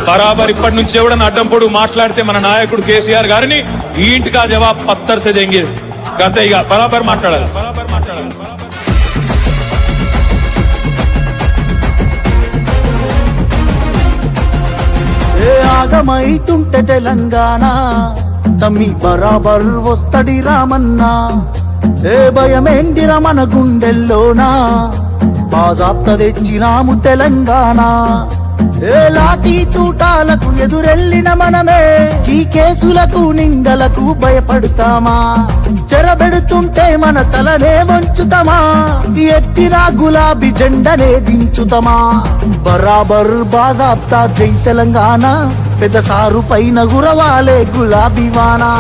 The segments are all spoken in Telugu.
బరాబర్ ఇప్పటి నుంచి ఎవడన్నా అడ్డం పొడుగు మాట్లాడితే మన నాయకుడు కేసీఆర్ గారిని ఈ ఇంటికి ఆ జవాబ్ పత్తర్ సే దేంగే. గంతే ఇక బరాబర్ మాట్లాడాలి. ఆగమైతుంటే తెలంగాణ తమ్మి బరాబర్ వస్తడి రామన్నా. ఏ భయమేందిరా మన గుండెల్లోనా, బాజాప్త తెచ్చినాము తెలంగాణ. ఏ లాఠీ తూటాలకు ఎదురెళ్ళిన మనమే ఈ కేసులకు నిందలకు భయపడతామా? చెరబెడుతుంటే మన తలనే వంచుతామా? ఎత్తిన గులాబీ జెండనే దించుతామా? బరాబర్ బాజాప్తా జై తెలంగాణ, పెద్ద సారు పైన గురవాలే గులాబీ వానా.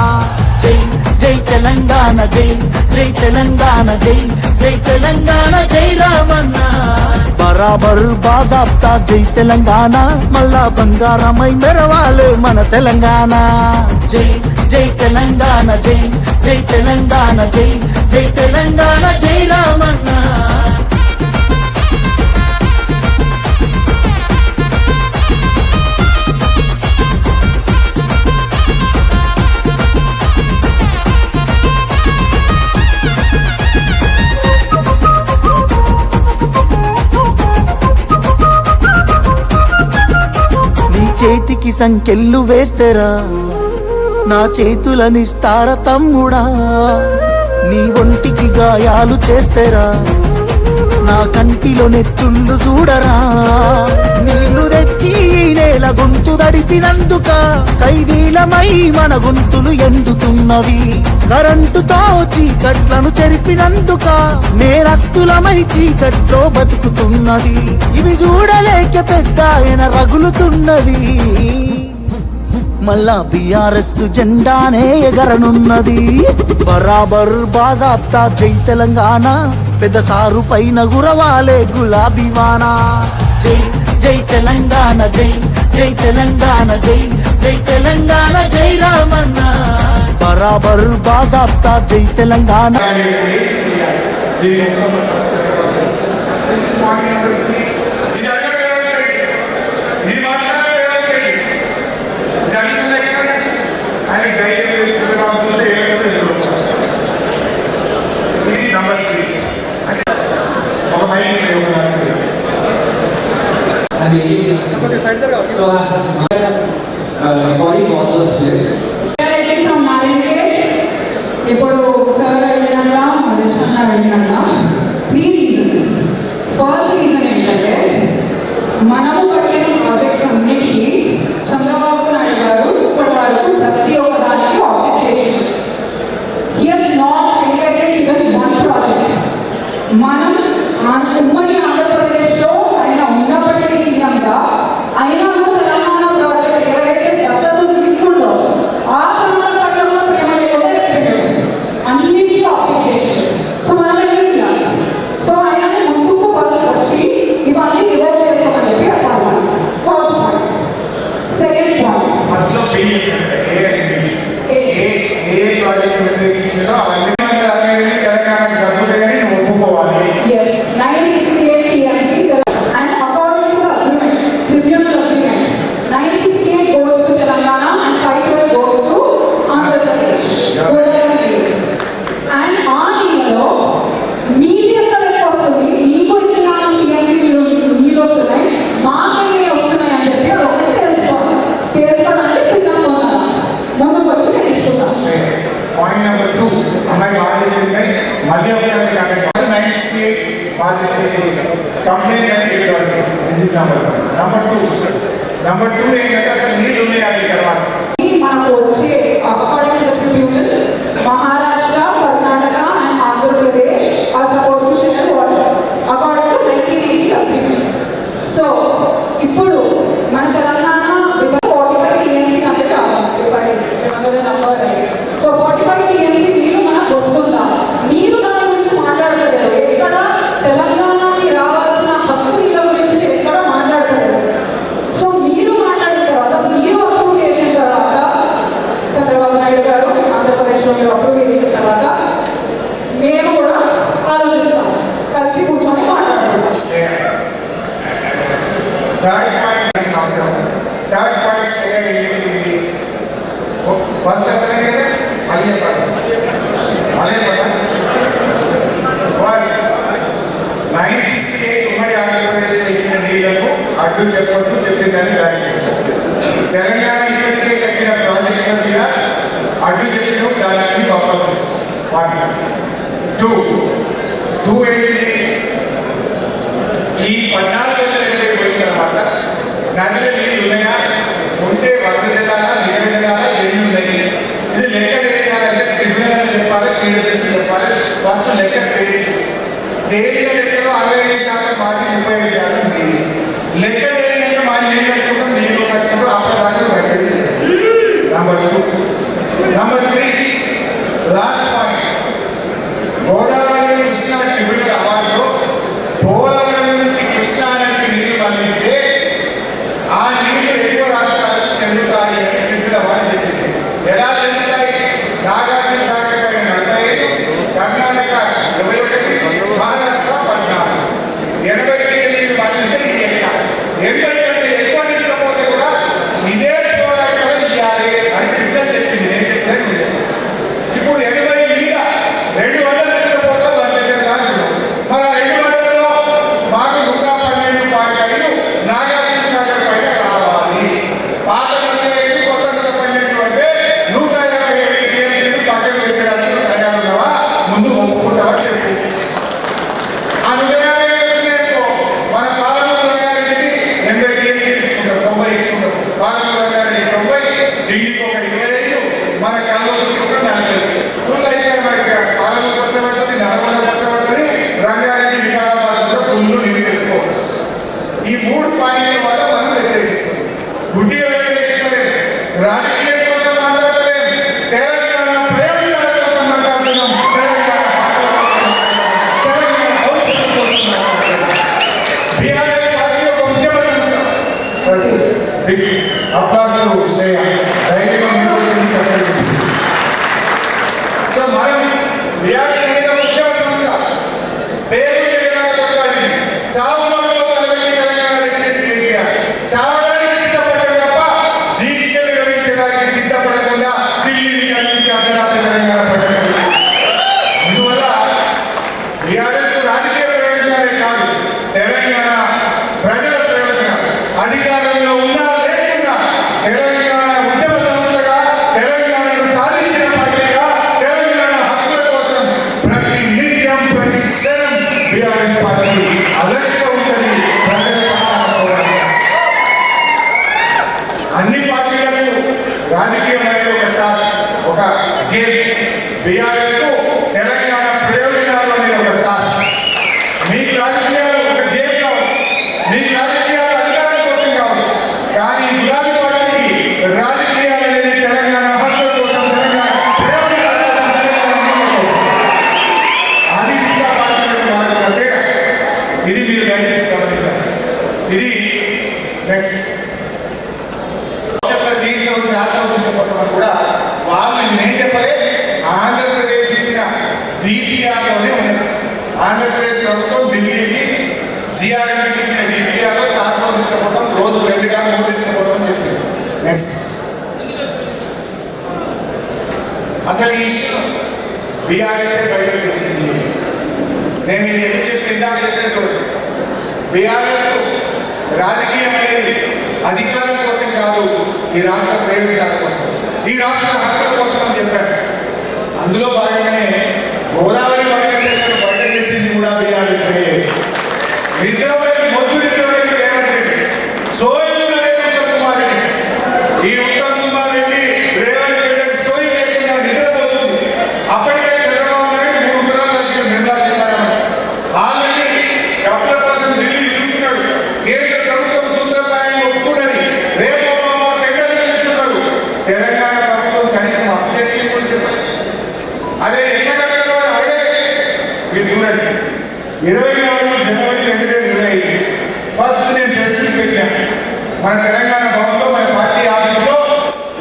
జై జై తెలంగాణ, జై జై తెలంగాణ, జై జై తెలంగాణ, జై రామన్న. బరాబర్ బాజాప్తా జై తెలంగాణ, మళ్ళా బంగారమై మెరవాలే మన తెలంగాణ. జై జై తెలంగాణ, జై జై తెలంగాణ, జై జై తెలంగాణ, జై రామన్న. చేతికి సంకెళ్ళు వేస్తేరా నా చేతులనిస్తార తమ్ముడా. నీ ఒంటికి గాయాలు చేస్తేరా నా కంటిలో నెత్తుళ్ళు చూడరా. నీళ్లు తెచ్చి నేల గొంతు దడిపినందుక ఖైదీలమై మన గొంతులు ఎండుతున్నవి. కరెంటుతో చీకట్లను చెరిపినందుక నేరస్తులమై చీకట్లో బతుకుతున్నది. ఇవి చూడలేక పెద్ద ఆయన రగులుతున్నది. మళ్ళా బీఆర్ఎస్ జెండానే ఎగరనున్నది. బరాబర్ బాజాప్తా జై తెలంగాణ, పెద్ద సారు పైన గురవాలే గులాబీ వానా. జై జై తెలంగాణ, జై జై తెలంగాణ, జై జై తెలంగాణ, జై రామన్న. బరాబర్ బాజాప్తా జై తెలంగాణ. ఇది నంబర్ 3. అంటే ఒక మైకి So I have recording all those clips. From Narendra, ఇప్పుడు సార్ అడిగినట్లా హరీష్ అన్న అడిగినట్లా 3 reasons. ఫస్ట్ రీజన్ ఏంటంటే మనము కట్టిన ప్రాజెక్ట్స్ అన్నిటికీ చంద్రబాబు నాయుడు గారు ఇప్పటి వరకు ప్రతి ఒక్క దానికి ఆబ్జెక్ట్ చేసింది. He has not encouraged even one project. మనం ఉమ్మడి ఆంధ్రప్రదేశ్లో ఆయన ఉన్నప్పటికీ సీఎంగా అయినా తెలంగాణ ప్రాజెక్ట్ ఎవరైతే దత్తతను తీసుకుంటో ఆ ప్రాంతం పట్ల కూడా ప్రేమ లేకుండా చెప్పాడు, అన్నింటికీ ఆబ్జెక్ట్ చేసాడు. సో మనం ఎందుకు ఇవ్వాలి? సో ఆయన ముందుకు ఫస్ట్ వచ్చి ఇవన్నీ రివర్ట్ చేసుకోమని చెప్పి అడగాలి. First point. Second point, first లో ఏ ప్రాజెక్ట్ వ్యతిరేకించాడో అవన్నీ తెలంగాణకు దక్కుతాయని నువ్వు ఒప్పుకోవాలి. 968 TMC and according to the agreement, tribunal agreement, 968 goes to Telangana and 512 goes to Andhra Pradesh. And ఆ నీళ్ళలో మీది ఎంత లెక్క వస్తుంది, మీకు ఎన్ని ఆనం TMC నీళ్ళు వస్తున్నాయి, మాకెన్ని వస్తున్నాయి అని చెప్పి అది ఒకటి తెలుసుకోవాలి. తెలుసుకోవడానికి సిద్ధంగా ఉన్నారు. ముందుకు వచ్చి తెలుసుకుంటాం. పాయింట్ నెంబర్ 2, అమ్మాయి బాగా చెప్పింది. మళ్ళీ ఒకసారి 968 బాగా చేసి కంప్లైంట్ అనేది ప్రాజెక్ట్. దిస్ ఇస్ నెంబర్ 2 ఏంటంటే అసలు నీళ్ళు ఉన్నాయి అది తర్వాత మనకు వచ్చే according to the tribunal Maharashtra, Karnataka and Andhra Pradesh are suppose to share water according to 1980 agreement. So ఇప్పుడు మన తెలంగాణ 45 TMC అనేది రావాలి. If I remember the number right. So 45 TMC నీరు మనకు వస్తుందా? నీరు దాని గురించి మాట్లాడతలేరు. ఎక్కడ తెలంగాణకి రావాల్సిన హక్కు నీళ్ళ గురించి మీరు ఎక్కడ మాట్లాడతలేరు. సో మీరు మాట్లాడిన తర్వాత, మీరు అప్రూవ్ చేసిన తర్వాత, చంద్రబాబు నాయుడు గారు ఆంధ్రప్రదేశ్లో మీరు అప్రూవ్ చేసిన తర్వాత మేము కూడా ఆలోచిస్తాం, కలిసి కూర్చొని మాట్లాడుతున్నాం. థర్డ్ పాయింట్ అవసరం. థర్డ్ పాయింట్ స్టేట్ ఏంటి? ఫస్ట్ అసలే కదా మళ్ళీ చెప్పాలి. ఫస్ట్ 968 ఉమ్మడి ఆంధ్రప్రదేశ్లో ఇచ్చిన నీళ్లకు అడ్డు చెప్పొద్దు, చెప్పిందని బ్యాన్ చేసుకోవాలి. తెలంగాణ ఇప్పటికే కట్టిన ప్రాజెక్టుల మీద అడ్డు చెప్పిన దాన్ని వాపస్ తీసుకోవాలి. 2 ఏంటిది? ఈ 1480 పోయిన తర్వాత నదిలో నీళ్ళు ఉన్నాయా, ఉంటే వరద జలాలా, నిగడ జలాలా, ఎన్ని ఉన్నాయి? ఇది లెక్క తెచ్చాలంటే ట్రిబ్యునల్ అని చెప్పాలి, సీడబ్ల్యూసీ చెప్పాలి. ఫస్ట్ లెక్క తేలిన లెక్కలో 65% మాది, 35% నీరు. లెక్క తేలినాక మాది నీళ్ళు కట్టుకుంటాం, నీరు కట్టుకుంటాం, అప్పటిదాకా కట్టేది. Number 2. Number 3 last point. Godavari Krishna tribunal అవార్డులో పోలవరం నుంచి కృష్ణా నదికి నీళ్లు మళ్లిస్తే ఆ నీళ్లు ఎక్కువ రాష్ట్రాలకు చెందుతాయి అని ట్రిబ్యునల్ అవార్డు చెప్పింది. ఎలా చెందుతాయి? నాగార్జున సాగర్ పైన 45, కర్ణాటక 21, మహారాష్ట్ర 14. 80 టీఎంసీలు మళ్లిస్తే ఈ లెక్క. 80 కంటే ఎక్కువ తీసుకపోతే కూడా ఇదే పోరాటంలో ఇవ్వాలి అని ట్రిబ్యునల్ చెప్పింది. నేను చెప్పలేదు. ఇప్పుడు 80 మీద 200 తీసుకుపోతే 100 లక్షలు అంటున్నాం. మన 200లో మాకు 112.5 నాగార్జున సాగర్ పైన రావాలి. పాత 45, కొత్త 112 అంటే 157 టీఎంసీలు పక్కన పెట్టడానికి తయారున్నావా? ముందు ఒప్పుకుంటావా చెప్పు. ఆ 157 వచ్చినాయనుకో మన పాలమూరు రంగారెడ్డికి 80 టీఎంసీలు ఇచ్చుకుంటారు, 90 ఇచ్చుకుంటారు. పాలమూరు రంగారెడ్డి 90, ఢిల్లీకి ఒక 25, మన కల్లోకి ఒక 40. ఫుల్ అయిపోయి మనకి పాలమూరు పచ్చబడుతుంది, నల్గొండ పచ్చబడుతుంది, రంగారెడ్డి, వికారాబాద్ కూడా ఫుల్ నీరు తెచ్చుకోవచ్చు. ఈ 3 పాయింట్ల వల్ల మనం వ్యతిరేకిస్తాం. గుడ్డిగా వ్యతిరేకిస్తలేదు. రాజకీయం కోసం మాట్లాడలేదు, తెలంగాణ ప్రయోజనాల కోసం మాట్లాడుతున్నాం. తెలంగాణ భవిష్యత్తు కోసం మాట్లాడుతున్నాం. బీఆర్ఎస్ పార్టీ ఒక ఉద్యమ సంస్థ. అప్లాస్ శ్రేయ ధైర్యంగా ముందుకు వచ్చింది, చెప్పలేదు. సో మనం బీఆర్ఎస్ అనేది ఒక ఉద్యమ సంస్థ. పేరు తెలంగాణ కొట్లాడింది. చావులో తలపెట్టి తెలంగాణ తెచ్చేది కేసీఆర్. చావడానికి సిద్ధపడ్డాడు తప్ప దీక్ష విరమించడానికి సిద్ధపడకుండా ఢిల్లీని కల్పించి అర్ధరాత్రి తెలంగాణ ప్రకటన. అందువల్ల బీఆర్ఎస్ రాజకీయ ప్రయోజనాలే కాదు, తెలంగాణ ప్రజల ప్రయోజనాలు. అధికారంలో ఉన్నా లేకున్నా తెలంగాణ ఉద్యమ సంస్థగా, తెలంగాణను సాధించిన పార్టీగా, తెలంగాణ హక్కుల కోసం ప్రతి నిత్యం, ప్రతి క్షణం బీఆర్ఎస్ పార్టీ అలర్ట్గా ఉంటుంది. ప్రజల పక్షాన పోరాటం. అన్ని పార్టీలకు రాజకీయం అనేది ఒక టాస్క్, ఒక గేమ్. బీఆర్ఎస్ కు తెలంగాణ ప్రయోజనాలు అనేది ఒక టాస్క్. మీకు రాజకీయాలు ఒక గేమ్ కావచ్చు, మీకు రాజకీయాలు అధికారం కోసం కావచ్చు, కానీ గులాబీ పార్టీకి రాజకీయాలు అనేది తెలంగాణ హక్కుల కోసం, తెలంగాణ ప్రయోజనాల కోసం, తెలంగాణ నీళ్ళ కోసం. అది మిగతా పార్టీలకు మనకు ఒక తేడా. ఇది మీరు దయచేసి గమనించాలి. ఇది నెక్స్ట్ దీక్ష శాసనం తీసుకుపోతామని కూడా వాళ్ళు ఇది నేను చెప్పలే, ఆంధ్రప్రదేశ్ ఇచ్చిన డిపిఆర్లోనే ఉన్నది. ఆంధ్రప్రదేశ్ ప్రభుత్వం ఢిల్లీకి జిఆర్ఎంకి ఇచ్చిన డిపిఆర్లో శాసనం తీసుకుపోతాం, రోజుకు 2 కానీ 3 తీసుకుపోతాం అని చెప్పింది. నెక్స్ట్ అసలు ఈ ఇష్యూ బీఆర్ఎస్ఏ బయటకు తెచ్చింది. నేను ఇది ఎందుకు చెప్పి ఇందాక చెప్పేసి చూడండి. బీఆర్ఎస్ రాజకీయం అనేది అధికారం కోసం కాదు, ఈ రాష్ట్ర ప్రయోజనాల కోసం, ఈ రాష్ట్ర హక్కుల కోసం అని చెప్పాను. అందులో భాగంగానే గోదావరి వర్గీకరణను బయట తెచ్చింది కూడా బీఆర్ఎస్. నిద్రపోయి మొద్దు నిద్రపోయింది రేవంత్ రెడ్డి, సోయిగా లేదు ఉత్తమ్ కుమార్ రెడ్డి. ఈ ఉత్తమ్ కుమార్ రెడ్డి రేవంత్ రెడ్డికి సోయి లేకుండా నిద్రపోతుంది. అప్పటికే చంద్రబాబు నాయుడు 3 ఉత్తరాలు రాసిన నిర్మలా సీతారామన్ ఆల్రెడీ డబ్బుల కోసం ఢిల్లీ తిరుగుతున్నాడు. కేంద్ర ప్రభుత్వం సూత్రప్రాయంగా ఒప్పుకున్నది. రేపు టెండర్లు పిలుస్తున్నారు. తెలంగాణ ప్రభుత్వం కనీసం అబ్జెక్షన్ కూడా చెప్పాలి. అదే ఎట్లా కట్టాలో అని అడగలేదు. మీరు చూడండి, 24 జనవరి 2020 ఫస్ట్ నేను ప్రెస్ మీట్ పెట్టాను మన తెలంగాణ భవన్లో, మన పార్టీ ఆఫీస్లో.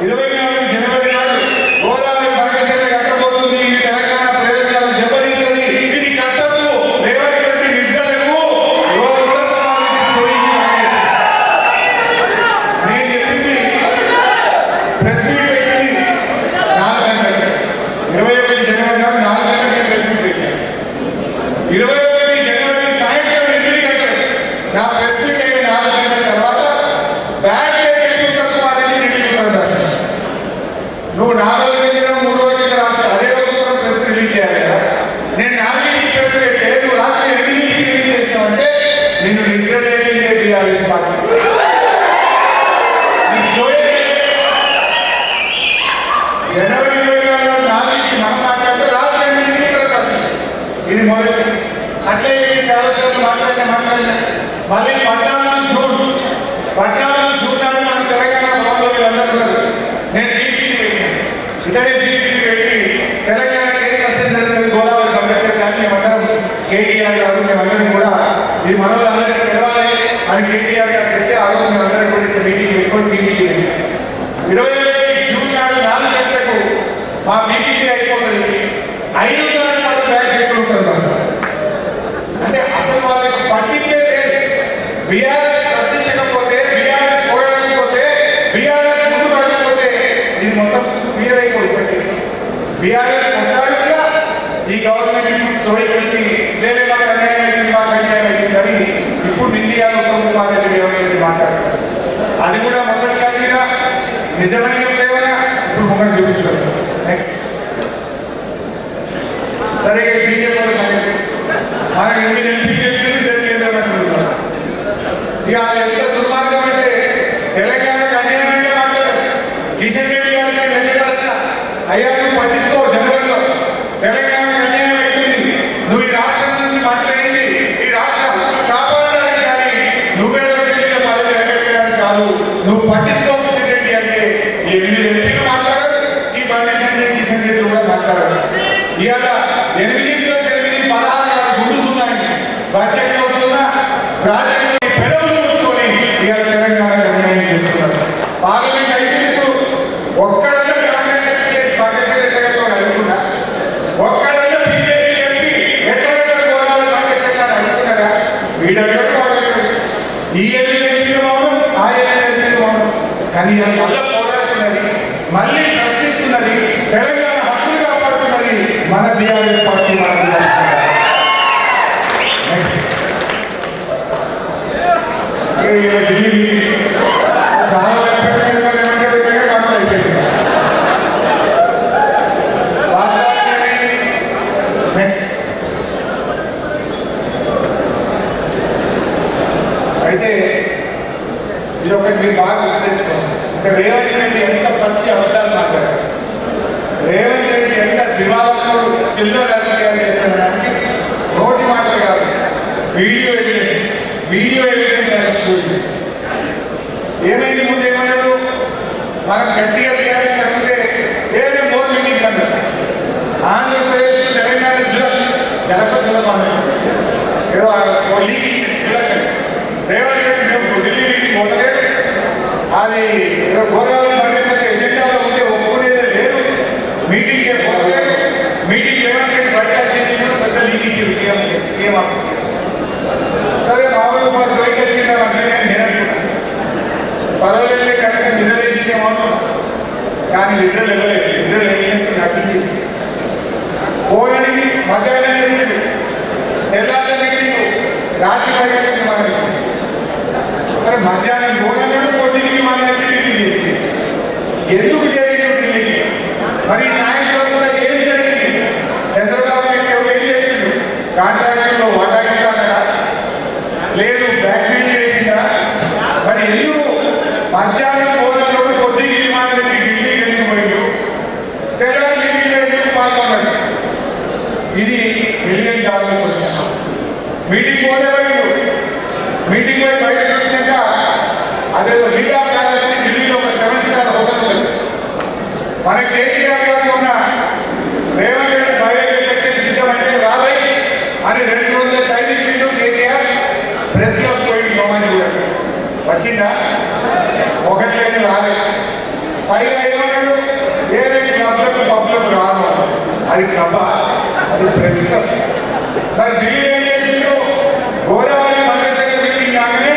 24 జనవరి నాడు గోదావరి బనకచెర్ల కట్టబోతుంది, ఇది తెలంగాణ ప్రయోజనాలను దెబ్బతీస్తుంది, ఇది కట్టద్దు, రేవంత్ రెడ్డి నిద్రలకు ఉత్తమ్ కుమార్ రెడ్డి సోయి. నేను చెప్పింది ప్రెస్ మీట్ పెట్టింది 4 గంటలకు. 21 జనవరి నాడు 4 గంటలకు నేను ప్రెస్ మీట్ పెట్టాను. 21 జనవరి సాయంత్రం 8 గంటలకు నా ప్రెస్ మీట్ అయిన 4 గంటల తర్వాత బ్యాడ్ కేసు కుమార్ రెడ్డి ఢిల్లీకి ఉత్తరం రాశాను. నువ్వు 4 రోజుల కింద 3 రోజుల కింద రాస్తే అదే రోజు కూడా ప్రెస్ రిలీజ్ చేయాలి కదా. నేను 4కి ప్రెస్ పెడితే నువ్వు రాత్రి 8కి రిలీజ్ చేసినావంటే నిన్ను నిద్ర లేపిందే టీఆర్ఎస్ పార్టీ. జనవరి 24కి మనం మాట్లాడితే రాత్రి 8కి ఉత్తరం రాశాను. ఇది మొదటి. అట్లే చాలాసార్లు మాట్లాడినా మళ్ళీ 14 జూన్ నాడు మనం తెలంగాణ భవన్లో వీళ్ళందరూ ఉన్నారు. నేను బీపీటీ పెట్టాను. ఇతడే బీపీటీ పెట్టి తెలంగాణకి ఏం కష్టం జరుగుతుంది గోదావరి పంపించారు. కానీ మేమందరం కేటీఆర్ గారు మేమందరం కూడా ఇది మన వాళ్ళందరికీ తెలవాలి అని కేటీఆర్ గారు చెప్తే ఆ రోజు మేమందరం కూడా ఇట్లా మీటింగ్ పెట్టుకొని బీపీటీ పెట్టాం. 21 జూన్ నాడు 4 గంటలకు మా బీపీటీ అయిపోతుంది. 500 రకాల బ్యాగ్ పెట్టుకుంటారు వస్తారు. అంటే అసలు వాళ్ళకి పట్టింపే లేదు. బీఆర్ఎస్ ప్రశ్నించకపోతే, బీఆర్ఎస్ పోరాడకపోతే, బీఆర్ఎస్ ముందు పడకపోతే ఇది మొత్తం క్లియర్ అయిపోయి బీఆర్ఎస్ కొట్లాడుగా ఈ గవర్నమెంట్ ఇప్పుడు సోయికొచ్చి వేరే మాకు అన్యాయం అయింది అని ఇప్పుడు ఇండియాలో ఉత్తమ్ కుమార్ రెడ్డి రేవంత్ రెడ్డి మాట్లాడుతున్నారు. అది కూడా మొదటి కంటిగా నిజమైన ప్రేమనా ఇప్పుడు ముందు చూపిస్తారు. నెక్స్ట్ సరే బీజేపీ వాళ్ళ సంగతి మనకు 8 ఎంపీ ఎలక్షన్స్ ఇద్దరు కేంద్ర మంత్రులు ఉన్నారు. ఇక అది ఎంత దుర్మార్గం అంటే తెలంగాణకు అన్యాయమైన మాట్లాడు. కిషన్ రెడ్డి గారికి లెటర్ రాసిన అయ్యా నువ్వు పట్టించుకో, జనవరిలో తెలంగాణకు అన్యాయం అవుతుంది, నువ్వు ఈ రాష్ట్రం నుంచి మాట్లాడింది ఈ రాష్ట్ర హక్కులు కాపాడడానికి కానీ నువ్వేదో ఢిల్లీలో పదవి ఎగట్టడానికి కాదు, నువ్వు పట్టించుకో కిషన్ రెడ్డి అంటే 8 ఎంపీలు మాట్లాడారు. ఈ బండి సంజయ్ కిషన్ రెడ్డి కూడా మాట్లాడారు. ఇవాళ 8+8 16 గుండుస్ ఉన్నాయి. బడ్జెట్ వస్తున్న ప్రాజెక్టు పెదవులు చూసుకొని ఇవాళ తెలంగాణకు అన్యాయం చేస్తున్నారు. పార్లమెంట్ అయితే ఇప్పుడు ఒక్కడన్నా కాంగ్రెస్ ఎంపీ చేసి పంకజతో అడుగుతున్నా, ఒక్కడన్నా బీజేపీ ఎంపీ ఎట్లా గోదావరి పంకజాన్ని అడుగుతున్నారా? వీడెవరు ఈ ఎంపీలు మౌనం, ఆ ఎంపీలు మౌనం. కానీ మళ్ళీ పోరాడుతున్నది, మళ్ళీ ప్రశ్నిస్తున్నది, తెలంగాణ హక్కులు కాపాడుతున్నది మన బీఆర్ఎస్ పార్టీ. మన ఢిల్లీ మీటింగ్ చాలా ఏమంటే పెట్టగా మనలో అయిపోయింది. వాస్తవానికి ఏమైంది? నెక్స్ట్ అయితే ఇది ఒకటి మీరు బాగా గుర్తు తెచ్చుకోండి. అంటే రేవంత్ రెడ్డి ఎంత పచ్చి అబద్ధాలు మాట్లాడతారు, రేవంత్ రెడ్డి ఎంత దివాలాకు చిల్లర రాజకీయాలు చేస్తున్నదానికి నోటి మాటలు కాదు, వీడియో ఎవిడెన్స్ ఆయన స్టూడియో. ఏమైంది? ముందు ఏమన్నాడు? మనం గట్టిగా బీఆర్ఎస్ చదివితే ఏదైనా బోర్డు మీటింగ్ అన్నాడు. ఆంధ్రప్రదేశ్ తెలంగాణ ఏదో లీక్ ఇచ్చింది జులక్. రేవంత్ రెడ్డి మేము ఢిల్లీ మీటింగ్ పోతలేడు, అది ఏదో గోదావరి పండించే ఎజెండాలో ఉంటే ఒప్పుకునేదే లేదు, మీటింగ్ ఏం పోతలేడు. మీటింగ్ రేవంత్ రెడ్డి బైకాట్ చేసి పెద్ద లీక్ ఇచ్చింది సీఎం ఆఫీస్కి. సరే మామూలు మా స్ట్రైక్ వచ్చిందా మంచిగా నేను అనుకున్నాను, పర్వాలేదు కనీసం నిద్ర లేచిందేమో అనుకున్నాను. కానీ నిద్ర లేవలేదు. నిద్ర లేచినట్టు నటించింది. పోలని మధ్యాహ్నం మీటింగ్, తెల్లాళ్ళ మీటింగ్, రాత్రి 10 గంటలకి మన మీటింగ్. మరి మధ్యాహ్నం పోనన్నాడు, పొద్దుకి మన పెట్టి ఢిల్లీ చేసి ఎందుకు చేయండి ఢిల్లీకి? మరి సాయంత్రం కూడా ఏం జరిగింది? చంద్రబాబు నాయుడు చెవులు ఏం చెప్పిండు? కాంట్రాక్టుల్లో వాటా ఇస్తానడా? లేదు బ్లాక్మెయిల్ చేసిందా? మరి ఎందుకు మధ్యాహ్నం పోనన్నాడు, పొద్దుకి విమానం పెట్టి ఢిల్లీకి ఎందుకు పోయిండు? తెల్లారి మీటింగ్లో ఎందుకు పాల్గొన్నాడు? ఇది $1,000,000 క్వశ్చన్. మీటింగ్ పోతే పోయిండు. మీటింగ్ పోయి బయటకు వచ్చినాక అదేదో లీలా ప్యాలెస్ అని ఢిల్లీలో ఒక 7-star హోటల్ ఉంటుంది. మన కేటీఆర్ గారు ఉన్న రేవంత్ రెడ్డి బహిరంగ చర్చకు సిద్ధమంటే రాబోయ్ అని 2 రోజుల టైం ఇచ్చిండు కేటీఆర్. ప్రెస్ క్లబ్ పోయింది సోమాజి కూడా. వచ్చిందా? ఒకటి లేదు, రాలేదు. పైగా ఏమన్నాడు? ఏదే క్లబ్లకు పబ్లకు రాను. అది క్లబ్బా? అది ప్రెస్ క్లబ్. మరి ఢిల్లీ ఏం చేసిండు? గోదావరి మంగళచర్య మీటింగ్ కాగానే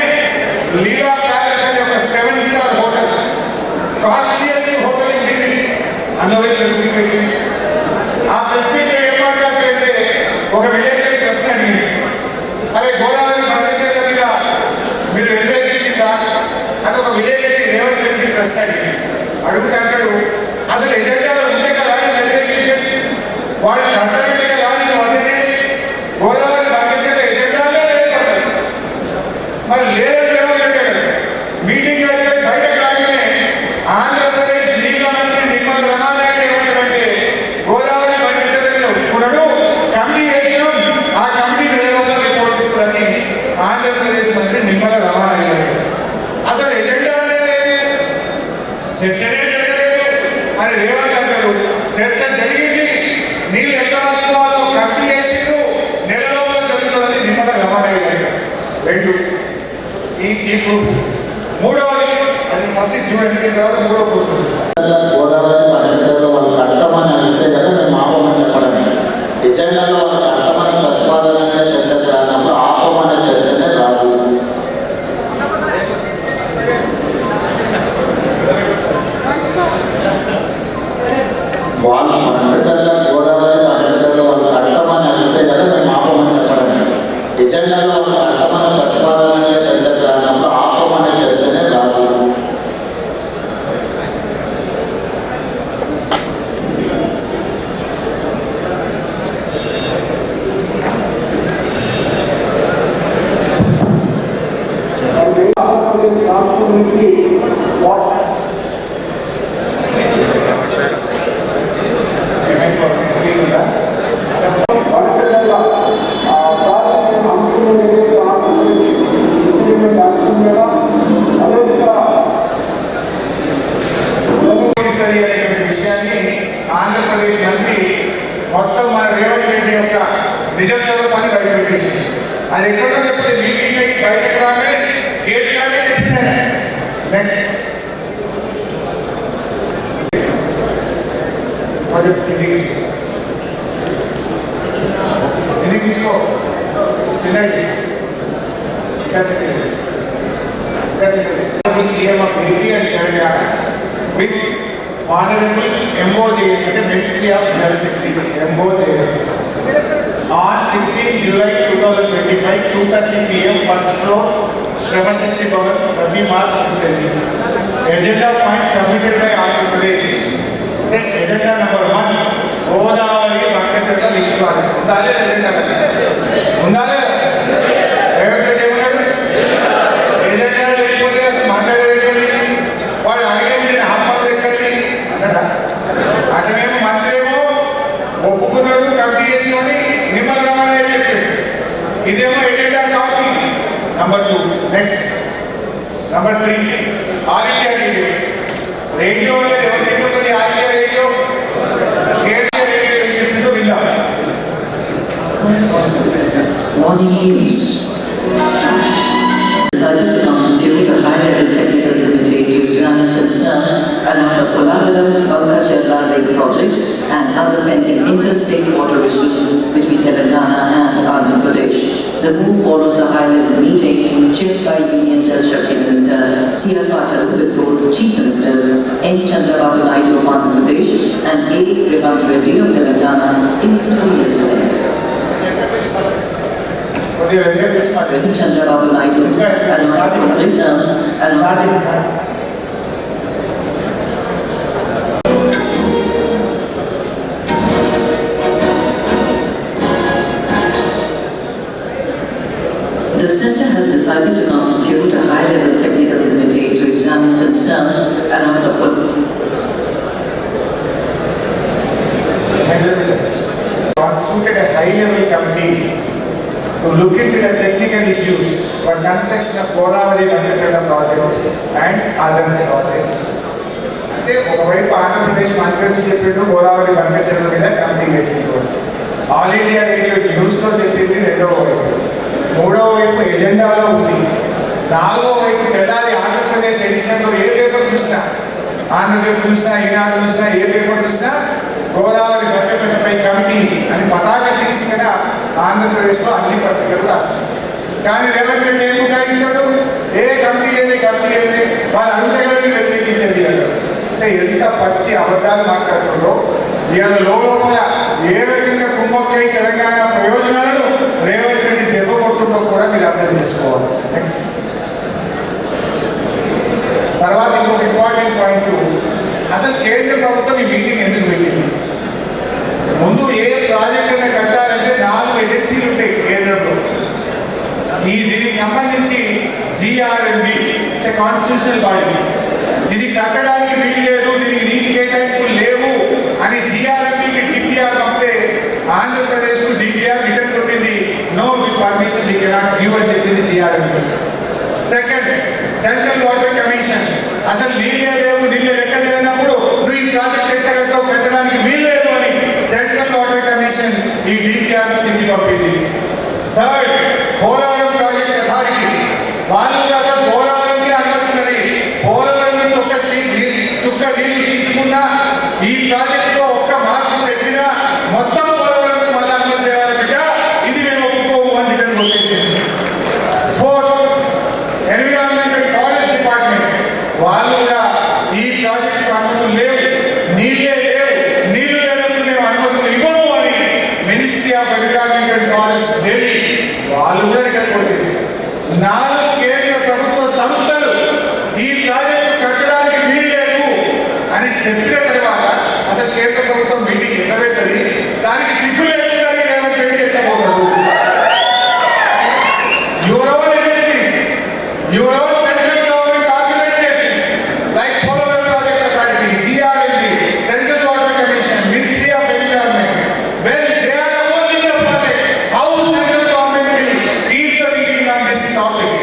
లీలా ప్యాలెస్ అనే ఒక 7-star హోటల్, కాస్ట్లీయెస్ట్ హోటల్ విలేకరి రేవంత్ రెడ్డి ప్రశ్న అడుగుతాడు, అసలు ఎజెండాలో ఉంటే కదా నేను వ్యతిరేకించేది, వాడు కర్తవ్యంటే కదా నేను వద్దనే గోదావరి పంపించే ఎజెండాలో లేదు. మరి లేదని రేవంత్ రెడ్డి మీటింగ్ అయిపోయి బయటకు రాగానే ఆంధ్రప్రదేశ్ నీళ్ల మంత్రి నిమ్మల రమానాయుడు ఏమంటారంటే గోదావరి పంపించడం మీద ఒప్పుకున్నాడు, కమిటీ వేసినాం, ఆ కమిటీ నెలలోగా రిపోర్ట్ ఇస్తుందని ఆంధ్రప్రదేశ్ మంత్రి నిమ్మల రమానాయుడు. అసలు ఎజెండా లేదు, చర్చనే జరగలేదు అని రేవంత్ అంటాడు. చర్చ జరిగింది, నీళ్ళు ఎట్లా పంచుకోవాలో కమిటీ వేసిండు, నెలలోగా జరుగుతుందని నిమ్మల రమానాయుడు అంటాడు. రెండు ఈ ప్రూఫ్. మూడవది అది ఫస్ట్ చూడండి, తర్వాత మూడో ప్రూఫ్ చూపిస్తాను. గోదావరి పండించడంలో వాళ్ళు కడతామని అడిగితే కదా మేము ఆపమని చెప్పడం. ఎజెండాలో వాళ్ళు కడతామని ప్రతిపాదననే చర్చ రానప్పుడు ఆపమనే చర్చనే రాదు. వాళ్ళు పండించడంలో గోదావరి పండించడంలో వాళ్ళు కడతామని అడిగితే కదా మేము ఆపమని చెప్పడం. ఎజెండాలో వాళ్ళు కడతామని ప్రతిపాదననే చర్చ రానప్పుడు ఆపమనే చర్చనే రాదు. అనేటువంటి విషయాన్ని ఆంధ్రప్రదేశ్ మంత్రి మొత్తం మన రేవంత్ రెడ్డి యొక్క నిజస్వరూపాన్ని బయట పెట్టేసింది. అది ఎక్కడో చెప్తే మీటింగ్ అయ్యి బయటకు రాగానే గేట్ కానే చెప్పింది. నెక్స్ట్ కొంచెం కిందికి తీసుకో, కిందికి తీసుకో, చిన్నది ఇంకా చిన్నది, ఇంకా చిన్నది. CM of AP and Telangana with Honorable MOJS, Ministry of Jal Shakti, MOJS, on 16 July 2025, 2:30 PM, first floor, Shrama Shakti Bhavan, Rafi Mark, New Delhi. Agenda point submitted by Andhra Pradesh. Agenda number 1, Godavari Bhankachatra Link Project. Undale agenda. Undale. Revanth Reddy ఏమన్నాడు? ఎజెండా లేకపోతే అసలు మాట్లాడేది ఎక్కడిది, వాళ్ళు అడిగేది నేను ఆత్మలు ఎక్కడిది అన్నాడా? అట్లనేమో మంత్రి ఏమో ఒప్పుకున్నాడు, కమిటీ చేసినామని నిమ్మల రమానాయుడు చెప్పాడు. ఇదేమో agenda copy. Number 2. Next number 3, all India radio. Radio అనేది ఎవరు తింటున్నది? All India radio. కేంద్రీయ రేడియో ఏం చెప్పిందో విందాం. Morning news. Decided to constitute a high-level technical committee to examine concerns around the Polavaram Bhankachatra Lake project and other pending interstate water issues between Telangana and Andhra Pradesh. The move follows a high-level meeting chaired by Union Jal Shakti Minister C.R. Patil with both Chief Ministers N. Chandrababu Naidu of Andhra Pradesh and A. Revant Reddy of Telangana in New Delhi yesterday. Chandrababu Naidu announced project terms as starting. The centre has decided to constitute a high-level technical committee to examine concerns around the constituted a high-level committee to look into the technical issues for construction of Godavari Bhankachatra project and other projects. అంటే ఒకవైపు ఆంధ్రప్రదేశ్ మంత్రి వచ్చి చెప్పిండు గోదావరి బంకచర్ల మీద కమిటీ వేసింది. ఆల్ ఇండియా రేడియో న్యూస్లో చెప్పింది రెండవ వైపు. మూడవ వైపు ఎజెండాలో ఉంది. నాలుగో వైపు తెల్లారి ఆంధ్రప్రదేశ్ ఎడిషన్లో ఏ పేపర్ చూసినా, ఆంధ్రజ్యోతి చూసినా, ఈనాడు చూసినా, ఏ పేపర్ చూసినా గోదావరి బంకచర్లపై కమిటీ అని పతాక శీర్షికన ఆంధ్రప్రదేశ్లో అన్ని పత్రికలు రాస్తారు. కానీ రేవంత్ రెడ్డి ఏం బుకాయిస్తాడు? ఏ కమిటీ ఏది, కమిటీ ఏది, వాళ్ళు అడుగుతా కదా వ్యతిరేకించేది అంటారు. అంటే ఎంత పచ్చి అబద్ధాలు మాట్లాడుతుందో. ఇవాళ లోపల ఏ రకంగా కుంభక్కై తెలంగాణ ప్రయోజనాలను రేవంత్ రెడ్డి దెబ్బ కొట్టుందో కూడా మీరు అర్థం చేసుకోవాలి. నెక్స్ట్ ఇంపార్టెంట్ పాయింట్, అసలు కేంద్ర ప్రభుత్వం ఈ మీటింగ్ ఎందుకు పెట్టింది? ముందు ఏ ప్రాజెక్ట్ అయినా కట్టాలంటే 4 ఏజెన్సీలు ఉంటాయి కేంద్రంలో. దీనికి సంబంధించి GRMB it's a constitutional body. ఇది కట్టడానికి వీలు లేదు, దీనికి నీటి కేటాయింపులు లేవు అని GRMBకి DPR పంపితే ఆంధ్రప్రదేశ్కు DPR రిటర్న్ కొట్టింది. No with permission they cannot give అని చెప్పింది GRMB. Second, central water commission అసలు నీళ్ళే లేవు, నీళ్ళు లెక్క తెలియనప్పుడు నువ్వు ఈ ప్రాజెక్ట్ ఎట్లా కట్టావు, కట్టడానికి వీలు లేదు అని సెంట్రల్ వాటర్ కమిషన్ ఈ DPR ను తిరిగి పంపింది. థర్డ్, పోలవరం ప్రాజెక్ట్ అథారిటీ వాళ్ళు అసలు పోలవరంకి అనుమతి ఉన్నది. పోలవరం నుంచి చుక్క నీళ్లు తీసుకున్నా ఈ ప్రాజెక్టులో ఒక్క మార్పు తెచ్చినా మొత్తం పోలవరంకు మళ్ళీ అనుమతి తేవాలి బిడ్డ, ఇది మేము ఒప్పుకోము అని రిటర్న్ కొట్టేసింది. Fourth, environment and forest department వాళ్ళు కూడా ఈ ప్రాజెక్టుకు అనుమతులు లేవు, నీళ్ళే లేవు, నీళ్లు లేనప్పుడు మేము అనుమతులు ఇవ్వము అని ministry of environment and forest Delhi వాళ్ళు కూడా రిటర్న్ కొట్టింది. 4 కేంద్ర ప్రభుత్వ సంస్థలు ఈ ప్రాజెక్టు కట్టడానికి వీలు లేదు అని చెప్పిన తర్వాత అసలు కేంద్ర ప్రభుత్వం మీటింగ్ ఎట్లా పెట్టది? దానికి సిగ్గు లేకుండా రేవంత్ రెడ్డి ఎట్లా పోతాడు? Your own agencies, your own central government organisations like Polavaram project authority, GRMB, central water commission, ministry of environment, when they are opposing the project, how central government will keep the meeting on this topic?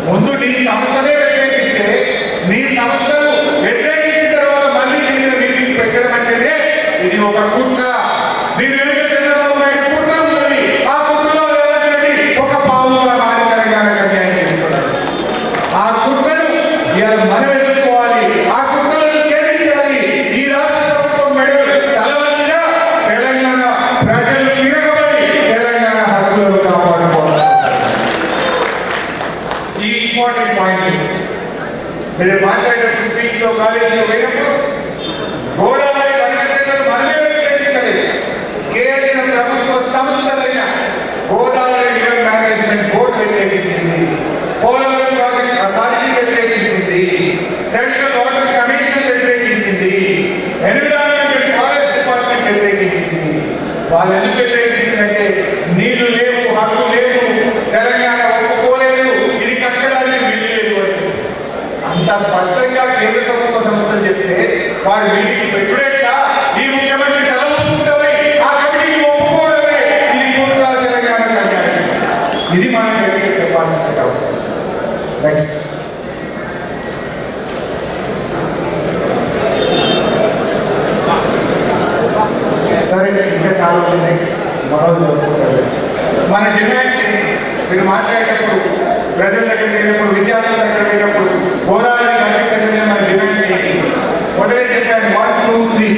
ముందు నీ సంస్థనే వ్యతిరేకిస్తే, నీ సంస్థను వ్యతిరేకించిన తర్వాత మళ్ళీ దీని మీద మీటింగ్ పెట్టడం అంటేనే ఇది ఒక కుట్ర. దీని వెనుక చంద్రబాబు నాయుడు కుట్ర ఉన్నది. ఆ కుట్రలో రేవంత్ రెడ్డి ఒక పావుగా మారి తెలంగాణకు అన్యాయం చేస్తున్నాడు. ఆ కుట్రను ఇవాళ మనం ఎదుర్కోవాలి, ఆ కుట్రలను ఛేదించాలి. ఈ రాష్ట్ర ప్రభుత్వం మెడలు తలవంచినా తెలంగాణ ప్రజలు తిరగబడి తెలంగాణ హక్కులను కాపాడుకోవాల్సి ఈ ఇంపార్టెంట్ పాయింట్. మీరు మాట్లాడేటప్పుడు స్పీచ్ లో కాలేజీలో పోయినప్పుడు గోదావరి వనకచెట్లను మనమే వ్యతిరేకించలేదు. కేంద్ర ప్రభుత్వ సంస్థలైన గోదావరి రివర్ మేనేజ్మెంట్ బోర్డు వ్యతిరేకించింది, పోలవరం ప్రాజెక్ట్ అథారిటీ వ్యతిరేకించింది, సెంట్రల్ వాటర్ కమిషన్ వ్యతిరేకించింది, ఎన్విరాన్మెంట్ అండ్ ఫారెస్ట్ డిపార్ట్మెంట్ వ్యతిరేకించింది. వాళ్ళు ఎందుకు వ్యతిరేకించిందంటే నీళ్లు లేవు, హక్కు లేదు, తెలంగాణ ఒప్పుకోలేదు, ఇది కట్టడానికి వీలు లేదు అని చెప్పి అంత స్పష్టంగా కేంద్ర ప్రభుత్వ సంస్థలు చెప్తే వాడు మీటింగ్ పెట్టుడేట్లా? ఈ ముఖ్యమంత్రి తల ఒప్పుకుంటమే, ఆ కమిటీకి ఒప్పుకోవడమే ఇది కుట్ర, తెలంగాణ కళ్యాణం. ఇది మనం గట్టిగా చెప్పాల్సిన అవసరం. నెక్స్ట్, సరే ఇంకా చాలా ఉంది. నెక్స్ట్ మనోజ్ చెప్పుకుంటారు. మన డిమాండ్స్ మీరు మాట్లాడేటప్పుడు, ప్రజల దగ్గరికి వెళ్ళినప్పుడు, విద్యార్థుల దగ్గర వెళ్ళినప్పుడు గోదావరి కనిపించగలిగిన మన డిమాండ్స్ ఏంటి? మొదలే చెప్పాను 1, 2, 3.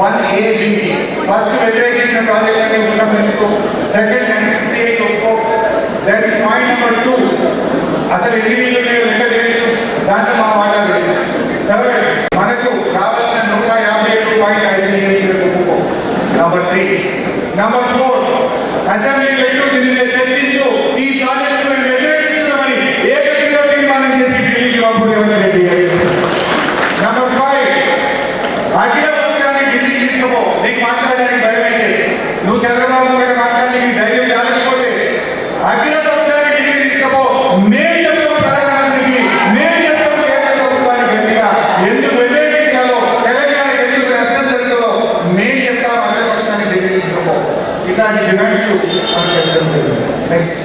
1A, B. ఫస్ట్ వ్యతిరేకించిన ప్రాజెక్ట్ అన్ని ఉపసంహరించుకో. సెకండ్ 968 ఒప్పుకో. దెన్ పాయింట్ నెంబర్ 2, అసలు ఎన్ని నీళ్ళు లెక్క తెలుసు, దాంట్లో మా వాటా తెలుసు. థర్డ్, మనకు రావాల్సిన 157.5 TMCలకు ఒప్పుకో. నంబర్ 3. నంబర్ 4, అసెంబ్లీ పెట్టు, దీని మీద చర్చించు, ఈ ప్రాజెక్టు మేము వ్యతిరేకిస్తున్నామని ఏకగ్రీవ తీర్మానం చేసి ఢిల్లీకి పంపు రేవంత్ రెడ్డి. నంబర్ 5, అఖిల పక్షాన్ని ఢిల్లీకి తీసుకుపో. నీకు మాట్లాడడానికి భయం అయితే, నువ్వు చంద్రబాబు గారు మాట్లాడడానికి ధైర్యం కాలేకపోతే అఖిల పక్షాన్ని ఢిల్లీ తీసుకుపో. మేము చెప్తాం ప్రధానమంత్రికి, మేము చెప్తాం కేంద్ర ప్రభుత్వానికి గట్టిగా ఎందుకు వ్యతిరేకించాలో, తెలంగాణకి ఎందుకు నష్టం జరుగుతుందో మేము చెప్తాం. అఖిల పక్షాన్ని ఢిల్లీ తీసుకుపో. ఇట్లాంటి డిమాండ్స్ మనం పెట్టడం జరిగింది. నెక్స్ట్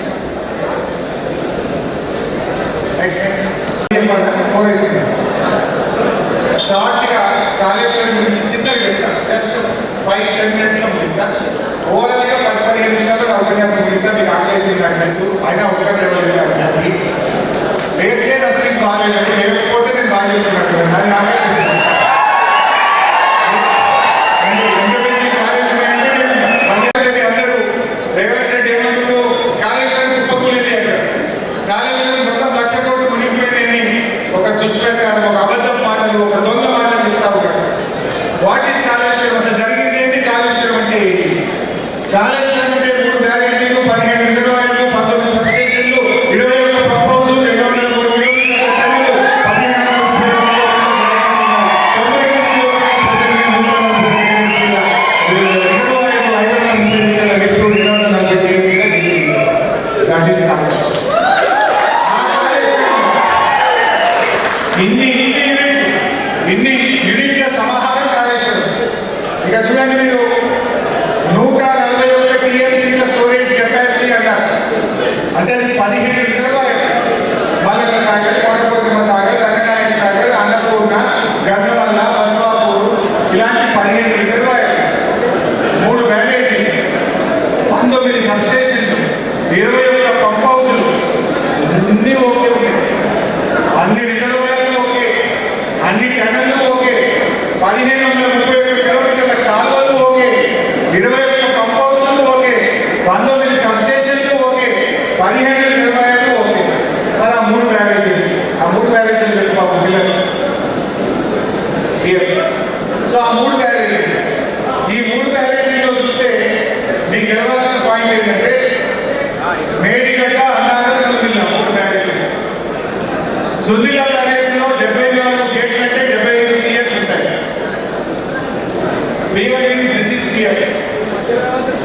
షార్ట్ గా కాళేశ్వరం గురించి చిన్నగా చెప్తా. జస్ట్ 5-10 మినిట్స్ లో ముగిస్తా. ఓవరాల్ గా 10-15 నిమిషాల్లో నా ఉపన్యాసం ముగిస్తా. మీకు ఆకలి అయితే నాకు తెలుసు, అయినా ఒక్కరు లేవలేదు హ్యాపీ. వేస్తే నా స్పీచ్ బాగాలేనట్టు, లేకపోతే నేను బాగా చెప్తున్నట్టు అది నాకు అనిపిస్తుంది. అందరూ రేవంత్ రెడ్డి ఏమంటుందో కాళేశ్వరం కుప్పకూలింది అంటారు. కాళేశ్వరం మొత్తం 1,00,000 కోట్లు మునిగిపోయినాయని ఒక దుష్ప్రచారం, ఒక అబద్ధం మాటలు, ఒక దొంగ మాటలు చెప్తా ఉంటారు. What is Kaleshwaram? అసలు జరిగింది ఏంటి? కాళేశ్వరం అంటే ఏంటి? కాళేశ్వరం అంటే 3 బ్యారేజీలు, 15 రిజర్వాయర్లు, 19 సబ్స్టేషన్లు, 21 పంప్ హౌస్లు, 203 కిలోమీటర్ల టన్నెలు, 1530 ఇన్ని యూనిట్ల సమాహారం కాళేశ్వరం. ఇక చూడండి మీరు 141 టీఎంసీల స్టోరేజ్ కెపాసిటీ అన్నారు. అంటే అది 15 రిజర్వాయర్. మల్లన్న సాగర్, కోటపోచమ్మ సాగర్, రంగనాయక సాగర్, అన్నపూర్ణ, గంగమల్ల, బస్వాపూర్ ఇలాంటి 15 రిజర్వాయర్, 3 బ్యారేజీ, 19 సబ్స్టేషన్స్, 21 పంప్ హౌసులు, అన్నీ ఓకే ఉన్నాయి. అన్ని రిజర్వాయర్లు ఓకే, అన్ని టనళ్ళు ఓకే, 1531 కిలోమీటర్ల కాలువలు ఓకే, 21 పంప్ హౌసులు ఓకే, 19 సబ్స్టేషన్లు ఓకే, 15 రిజర్వాయర్లు ఓకే. మరి ఆ 3 బ్యారేజీలు చెప్పు పిఎస్. సో ఆ 3 బ్యారేజీలు, ఈ 3 బ్యారేజీల్లో చూస్తే మీకు గెలవాల్సిన పాయింట్ ఏంటంటే మేడిగడ్డ, అన్నారం, సుందిల్ల 3 బ్యారేజీలు. సుందిల్ల బ్యారేజీలో 74 గేట్లు అంటే 75 పిఎస్ ఉంటాయి. Pier means this is pier,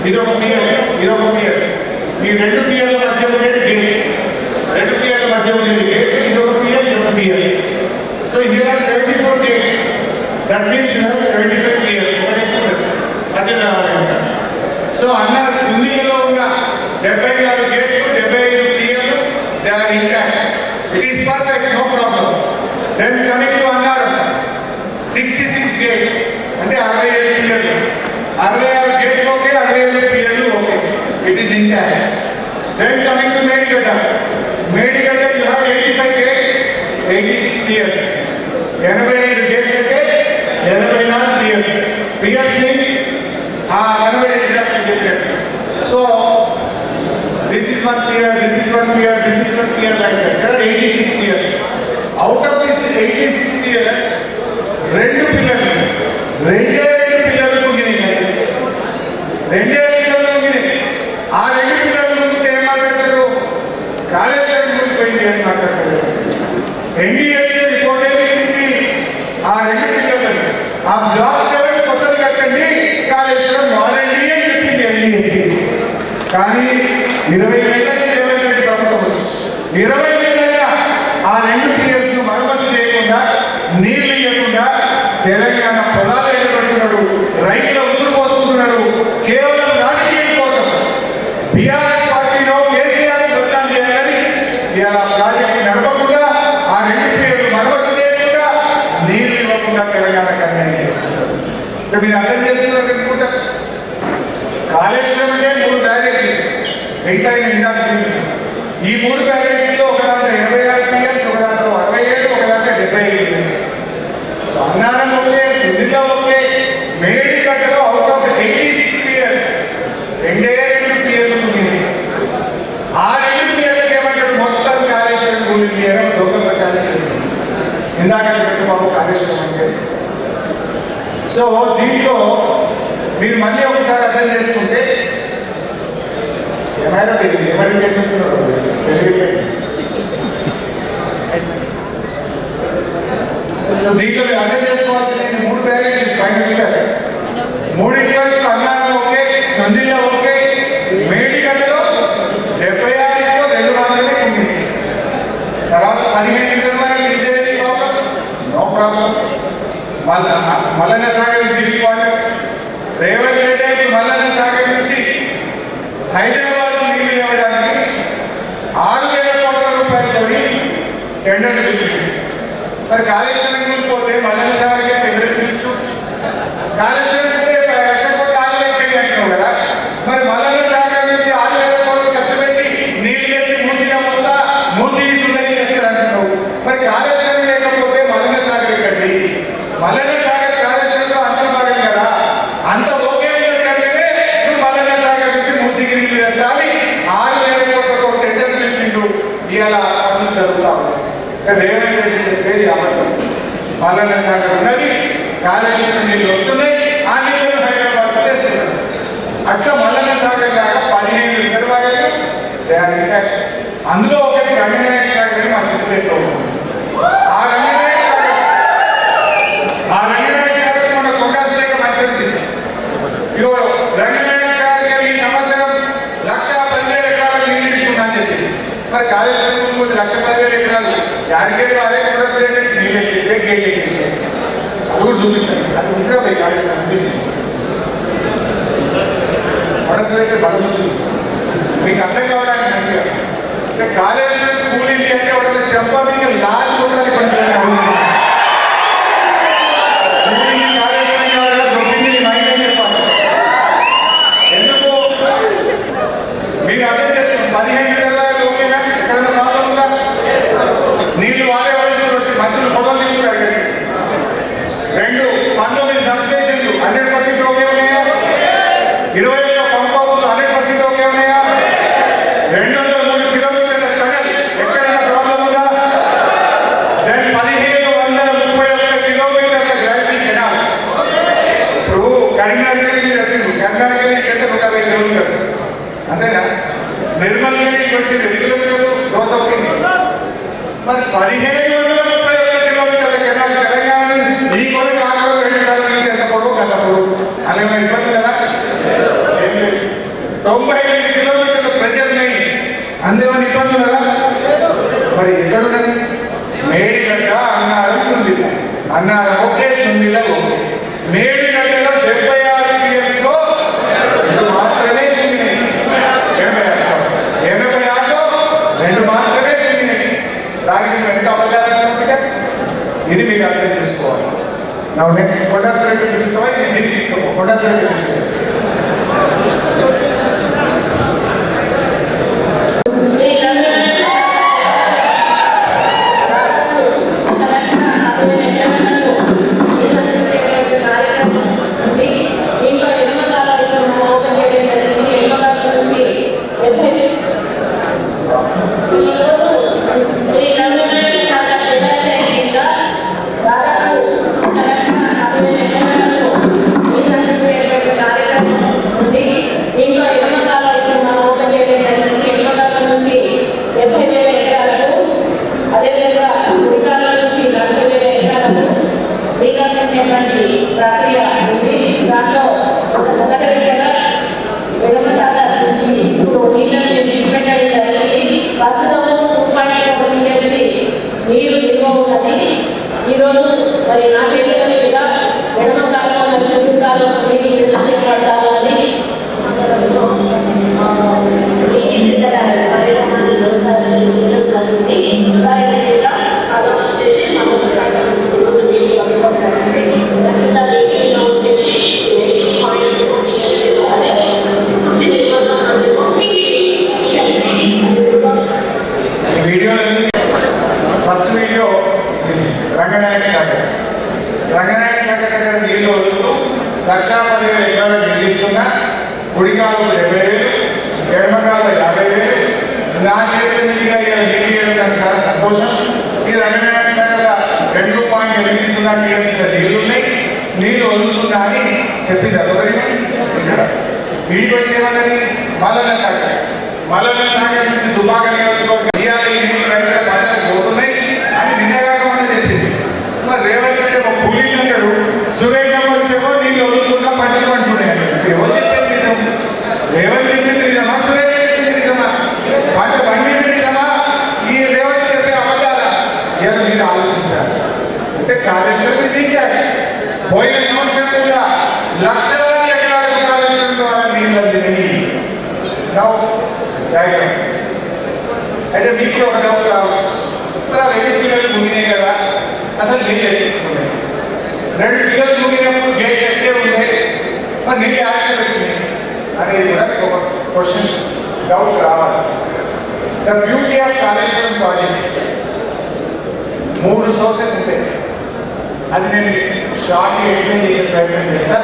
ఇదొక పియర్, ఇదొక పియర్. ఈ 2 పియర్ల మధ్య ఉండేది గేట్, 2 పియర్ల మధ్య ఉండేది గేట్. ఇదొక పియర్, ఇదొక pier. So here are 74 gates. That means you have 75 piers. ఒకటి ఎక్కువ అది రావాలి అంటారు. సో అన్నారు సుందిల్లో ఉన్న 74 గేట్లు, 75 పియర్లు, they are intact. It is perfect, no problem. Then coming to అన్నారు 66 గేట్స్ అంటే 67 పియర్లు, 66 గేట్లు ఓకే, 67 పియర్లు okay, it is intact. Then coming to Medigadda, Medigadda you have 85 gates, 86 piers. 85 గేట్లు అంటే 84 పియర్స్. పియర్స్ మీన్స్ కనబడి చెప్పినట్టు. So this is one pier, this is one pier, this is one pier, like that. There are 86 piers. Out of these 86 piers, 2 పిల్లర్లు, 2 పిల్లర్లు ముగినాయి. 2 పిల్లర్లు ముగినాయి. ఆ 2 పిల్లర్లు ముగితే ఏం మాట్లాడతాడు? కాళేశ్వరం ముగిపోయింది అని మాట్లాడతాడు. ఎన్డీఎస్ఏ రిపోర్ట్ ఏమి ఇచ్చింది? ఆ 2 పిల్లర్లు, ఆ బ్లాక్ 7 కొత్తది కట్టండి, కాళేశ్వరం వాడండి అని చెప్పింది ఎన్డీఎస్ఏ. కానీ 20 ఏళ్ళకి రేవంత్ రెడ్డి ప్రభుత్వం వచ్చి 20 ఏళ్ళైనా ఆ 2 పియర్స్ను మరమ్మతు చేయకుండా, నీళ్లు ఇవ్వకుండా తెలంగాణ పొలాలు ఎండబెడుతున్నాడు, రైతుల ఉసురు పోసుకుంటున్నాడు కేవలం రాజకీయం కోసం. బీఆర్ఎస్ పార్టీలో కేసీఆర్ బదనాం చేయాలని ఇలా ప్రాజెక్టు నడపకుండా, ఆ 2 పియర్లు మరమ్మతు చేయకుండా, నీళ్లు ఇవ్వకుండా తెలంగాణకు అన్యాయం చేస్తున్నారు. మీరు అర్థం చేస్తున్నారు అనుకుంటా. కాళేశ్వరం అంటే 3 బ్యారేజీలు, మిగతా ఇందాక చూపించింది. ఈ 3 బ్యారేజీల్లో ఒక దాంట్లో 26 పియర్స్, ఒక దాంట్లో 67, ఒక దాంట్లో 75. So Annaram okay, Sundilla okay, మేడిగడ్డలో అవుట్ ఆఫ్ 86 పియర్స్ 2 పియర్లు ముగినాయి. ఆ 2 పియర్లకు ఏమంటాడు? మొత్తం కాళేశ్వరం కూలింది అని దొంగ ప్రచారం చేస్తుంది. ఇందాక బాబు కాళేశ్వరం అంటే. సో దీంట్లో మీరు మళ్ళీ ఒకసారి అర్థం చేసుకుంటే ఏమైనా మీరు ఏమని చెప్తున్నారు తెలియపోయింది. సో దీంట్లో మీరు అర్థం చేసుకోవాల్సింది 3 బ్యారేజీలు పైన విషయాలు. 3 అన్నారం ఓకే, సుందిల్ల ఓకే, మేడిగడ్డలో 76 2 మాత్రమే కుంగింది. తర్వాత 15 రిజర్వాయర్లు తీసేది problem, no problem. Mallanna Sagar is giving water. Revanth Reddy ఇప్పుడు మల్లన్న సాగర్ నుంచి హైదరాబాద్ నీళ్లు ఇవ్వడానికి 6,000 కోట్ల రూపాయలతో టెండర్లు పిలిచింది. మరి కాళేశ్వరం పోతే మల్లన్న సాగర్కి టెండర్లు పిలుచు, కాళేశ్వరం పోతే 1,00,000 కోట్లు ఆగలేకపోయింది అంటున్నావు కదా. మరి మల్లన్న సాగర్ నుంచి 6,000 కోట్లు ఖర్చు పెట్టి నీళ్లు తెచ్చి మూసిగా వస్తా, మూసి సుందరి చేస్తారు అంటున్నావు. మరి కాళేశ్వరం లేకపోతే మల్లన్న సాగర్ ఎక్కడిది? మల్లన్న సాగర్ కాళేశ్వరంలో అంతర్భాగం కదా. అంత ఓకే ఉన్నది కంటేనే నువ్వు మల్లన్న సాగర్ నుంచి మూసికి నీళ్లు వేస్తా అని 6,000 కోట్లతో టెండర్లు పిలిచిండు. ఇవాళ పనులు జరుగుతా ఉన్నాయి. రేవంత్ రెడ్డి చెప్పేది అబద్ధం. మల్లన్న సాగర్ ఉన్నది, కాళేశ్వరం నీళ్ళు వస్తున్నాయి, ఆ నీళ్ళను హైదరాబాద్ తెస్తున్నారు. అట్లా మల్లన్న సాగర్ లాగా 15 రిజర్వాయర్లు ఇంటాక్ట్. అందులో ఒకటి రంగనాయక సాగర్ అని మా సిద్దిపేటలో ఉంటుంది. ఆ రంగనాయక సాగర్ మన కొండాసులేక మంత్రి వచ్చింది. ఇగో రంగనాయక సాగర్ ఈ సంవత్సరం 1,10,000 ఎకరాలకు నీళ్ళు ఇస్తున్నా అని చెప్పింది. మరి కాళేశ్వరం 1,10,000 ఎకరాలు యాడికెళ్ళి వారే కొండాసులేక నీళ్ళు అది కూడా చూపిస్తాయి. అది ఉంచినా పోయి కాలేజ్ అనిపిస్తుంది మనసులో అయితే మనసు మీకు అర్థం కావడానికి మంచిగా కాలేజ్ కూలింది అంటే వాళ్ళ చెంప మీకు లాచుకుంటారు. దొబ్బింది నీ మైండ్ అని చెప్పాలి. ఎందుకు మీరు అర్థం చేసుకోండి. 15 నిమిషాలు ఓకేనా? ఇక్కడ ప్రాబ్లం ఉందా? నీళ్లు వాడే వాళ్ళు వచ్చి మంత్రులు ఫోటోలు దిగుతారు అడిగచ్చి. 2 19 సబ్స్టేషన్లు 100% ఓకే ఉన్నాయా? 21 పంప్ హౌస్లు 100% ఓకే ఉన్నాయా? 203 కిలోమీటర్ల టనల్ ఎక్కడైనా ప్రాబ్లం ఉందా? దెన్ 1731 కిలోమీటర్ల గ్రావిటీ కెనాల్. ఇప్పుడు కరీంనగర్కి మీరు వచ్చింది. కరీంనగర్కి ఎంత 160 కిలోమీటర్లు అంతేనా? నిర్మల్ గారికి వచ్చింది 2 కిలోమీటర్లు దోస తీసి. మరి 1731 కిలోమీటర్ల కెనాల్ తెలంగాణ ఈ కొడుకు ఆకారం 2 సార్లు తిరిగితే ఎంత పొడవు గత పొడవు అలాగే ఇబ్బంది కదా? ఏం లేదు. 95 కిలోమీటర్ల ప్రెషర్ లైన్ అందేమని ఇబ్బంది కదా? మరి ఎక్కడున్నది? మేడిగడ్డ అన్నారం సుందిల. Annaram okay, Sundilla okay. మేడిగడ్డలో 76 PS లో 2 మాత్రమే కుంగినాయి. 86లో 2 మాత్రమే కుంగినాయి. దానికి ఎంత అబద్ధాలు అనుకుంటే ఇది మీరు అర్థం చేసుకోవాలి. నా నెక్స్ట్ కొండాస్పేట చూపిస్తావా? ఇది తీసుకో. కొండాస్పేట చూపిస్తావా? ప్రక్రియ ఉంది. దాంట్లో మొదటి విడతగా ఎడమ సాగర్ నుంచి ఇప్పుడు నీళ్ళని పెట్టడం జరిగింది. ప్రస్తుతం 2.4 TMC నీరు నిల్వ ఉన్నది. ఈరోజు మరి నా చేతుల మీదుగా ఎడమ కాలంలో మరి ముందు కాలంలో నీరు విడుదల చేయబడతా ఉన్నది. First video Ranganayaka Sagar. రంగనాయక సాగర్ దగ్గర నీళ్లు వదులుతూ 1,10,000 ఎకరాలకు నిలిస్తున్నా. కుడికాలకు 70,000, ఎడమకాలకు 50,000. నా చేతుల మీదుగా నీళ్ళు ఇవ్వడం నాకు చాలా సంతోషం. ఈ రంగనాయక సాగర్లో 2.80 TMC నీళ్లు ఉన్నాయి. నీళ్లు వదులుతున్నా అని చెప్పింది సోదరి. ఇక్కడ వీడికి వచ్చేమన్నది మల్లన్న సాగర్. మల్లన్న సాగర్ నుంచి దుబాక నియోజకవర్గం ఇవాళ ఈ నీళ్లు రైతుల పంటలకు పోతున్నాయి అని నిన్నగాకమని చెప్పింది. మరి రేవంత్ రెడ్డి ఒక కూలీలు అంటాడు, సురేఖం వచ్చేమో నీళ్ళు వదులుతున్నా పంటలు పండుతున్నాయండి. ఎవరు చెప్పేది నిజం? రేవంత్ చెప్పింది నిజమా? సురేఖ చెప్పింది నిజమా? పంట పండింది నిజమా? ఈ రేవంత్ చెప్పే అబద్ధాలా? ఇవాళ మీరు ఆలోచించాలి. అంటే కాళేశ్వరం ఇస్ ఇంపాక్ట్. పోయిన సంవత్సరం కూడా లక్షలాది ఎకరాలకు కాళేశ్వరం ద్వారా నీళ్ళు అందినాయి. అయితే మీకు ఒక డౌట్ రావచ్చు, మరి 2 పిల్లలు ముగినాయి కదా, అసలు నీళ్ళు ఎత్తుకున్నాయి. 2 పిల్లలు ముగినప్పుడు గేట్ ఎత్తే ఉండే, మరి నీళ్ళు యాక్టివ్ వచ్చినాయి అనేది కూడా మీకు ఒక క్వశ్చన్ డౌట్ రావాలి. The beauty of Kaleshwaram projects 3 sources ఉంటాయి. అది నేను షార్ట్ ఎక్స్ప్లెయిన్ చేసే ప్రయత్నం చేస్తా.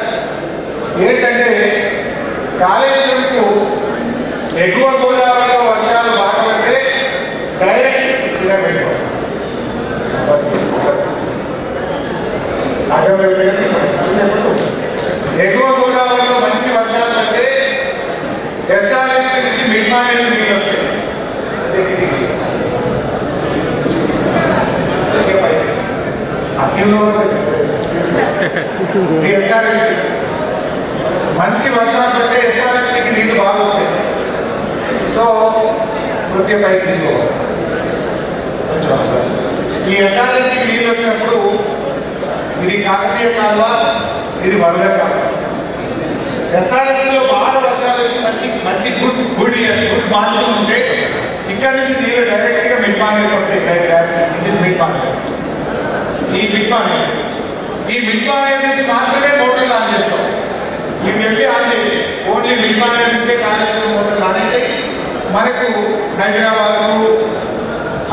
ఏంటంటే కాళేశ్వరంకు ఎగువ గోదావరిలో వర్షాలు బాగా పడితే డైరెక్ట్ చిన్న పెట్టుకోవాలి. అడ్డం పెడితే ఎగువ గోదావరిలో మంచి వర్షాలు పడితే ఎస్ఆర్ఎస్పీ నుంచి మిడ్మానేరు నీళ్ళు వస్తాయి. అతిలో ఎస్ఆర్ఎస్పీ మంచి వర్షాలు పడితే ఎస్ఆర్ఎస్పీకి నీళ్లు బాగా వస్తాయి. సో కొద్దిగా పైకి తీసుకోవాలి కొంచెం. ఈ ఎస్ఆర్ఎస్పీకి నీళ్ళు వచ్చినప్పుడు ఇది కాకతీయ కాలువ, ఇది వరద కాలువ. ఎస్ఆర్ఎస్లో బాగా వర్షాలు వచ్చి మంచి గుడ్ మాన్సూన్ ఉంటే ఇక్కడ నుంచి నీళ్ళు డైరెక్ట్గా మిడ్మానేర్కి వస్తాయి. This is Mid Manair. ఈ మిడ్మానేర్ నుంచి మాత్రమే మోటార్ లాంచ్ చేస్తాం. ఈ వెళ్ళి ఆన్ చేయాలి. ఓన్లీ మిడ్మానేర్ నుంచే కాళేశ్వరం మోటార్ లాంచ్ అయితే మనకు హైదరాబాద్కు,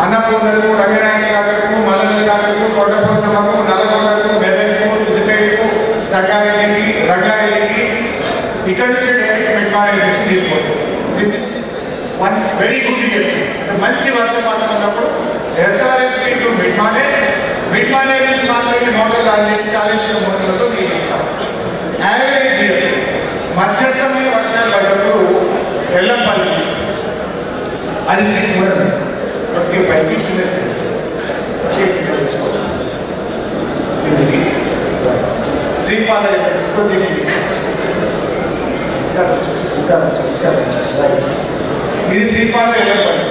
అన్నపూర్ణకు, రంగనాయక సాగర్కు, మల్లన్న సాగర్కు, కొండపోచమ్మకు, నల్లగొండకు, మెదక్కు, సిద్దిపేటకు, సంగారెడ్డికి, రంగారెడ్డికి ఇక్కడ నుంచి డైరెక్ట్ మిడ్మానేర్ నుంచి నీళ్ళు పోతుంది. This is one very good year. మంచి వర్షపాతం ఉన్నప్పుడు ఎస్ఆర్ఎస్పీ టు మిడ్మానేర్ నుంచి మాత్రమే మోటార్ లాంచ్ చేసి కాళేశ్వరం మోటార్లతో నీళ్ళు ఇస్తాం. యావరేజ్ ఇయర్ మధ్యస్థమైన వర్షాలు పడ్డప్పుడు ఎల్లంపల్లి అది శ్రీపురం కొద్దిగా పైకి చిన్న తీసుకోవాలి. కిందికి శ్రీపాలయం కొద్దిగా ఇది శ్రీపాలయం ఎల్లంపల్లి.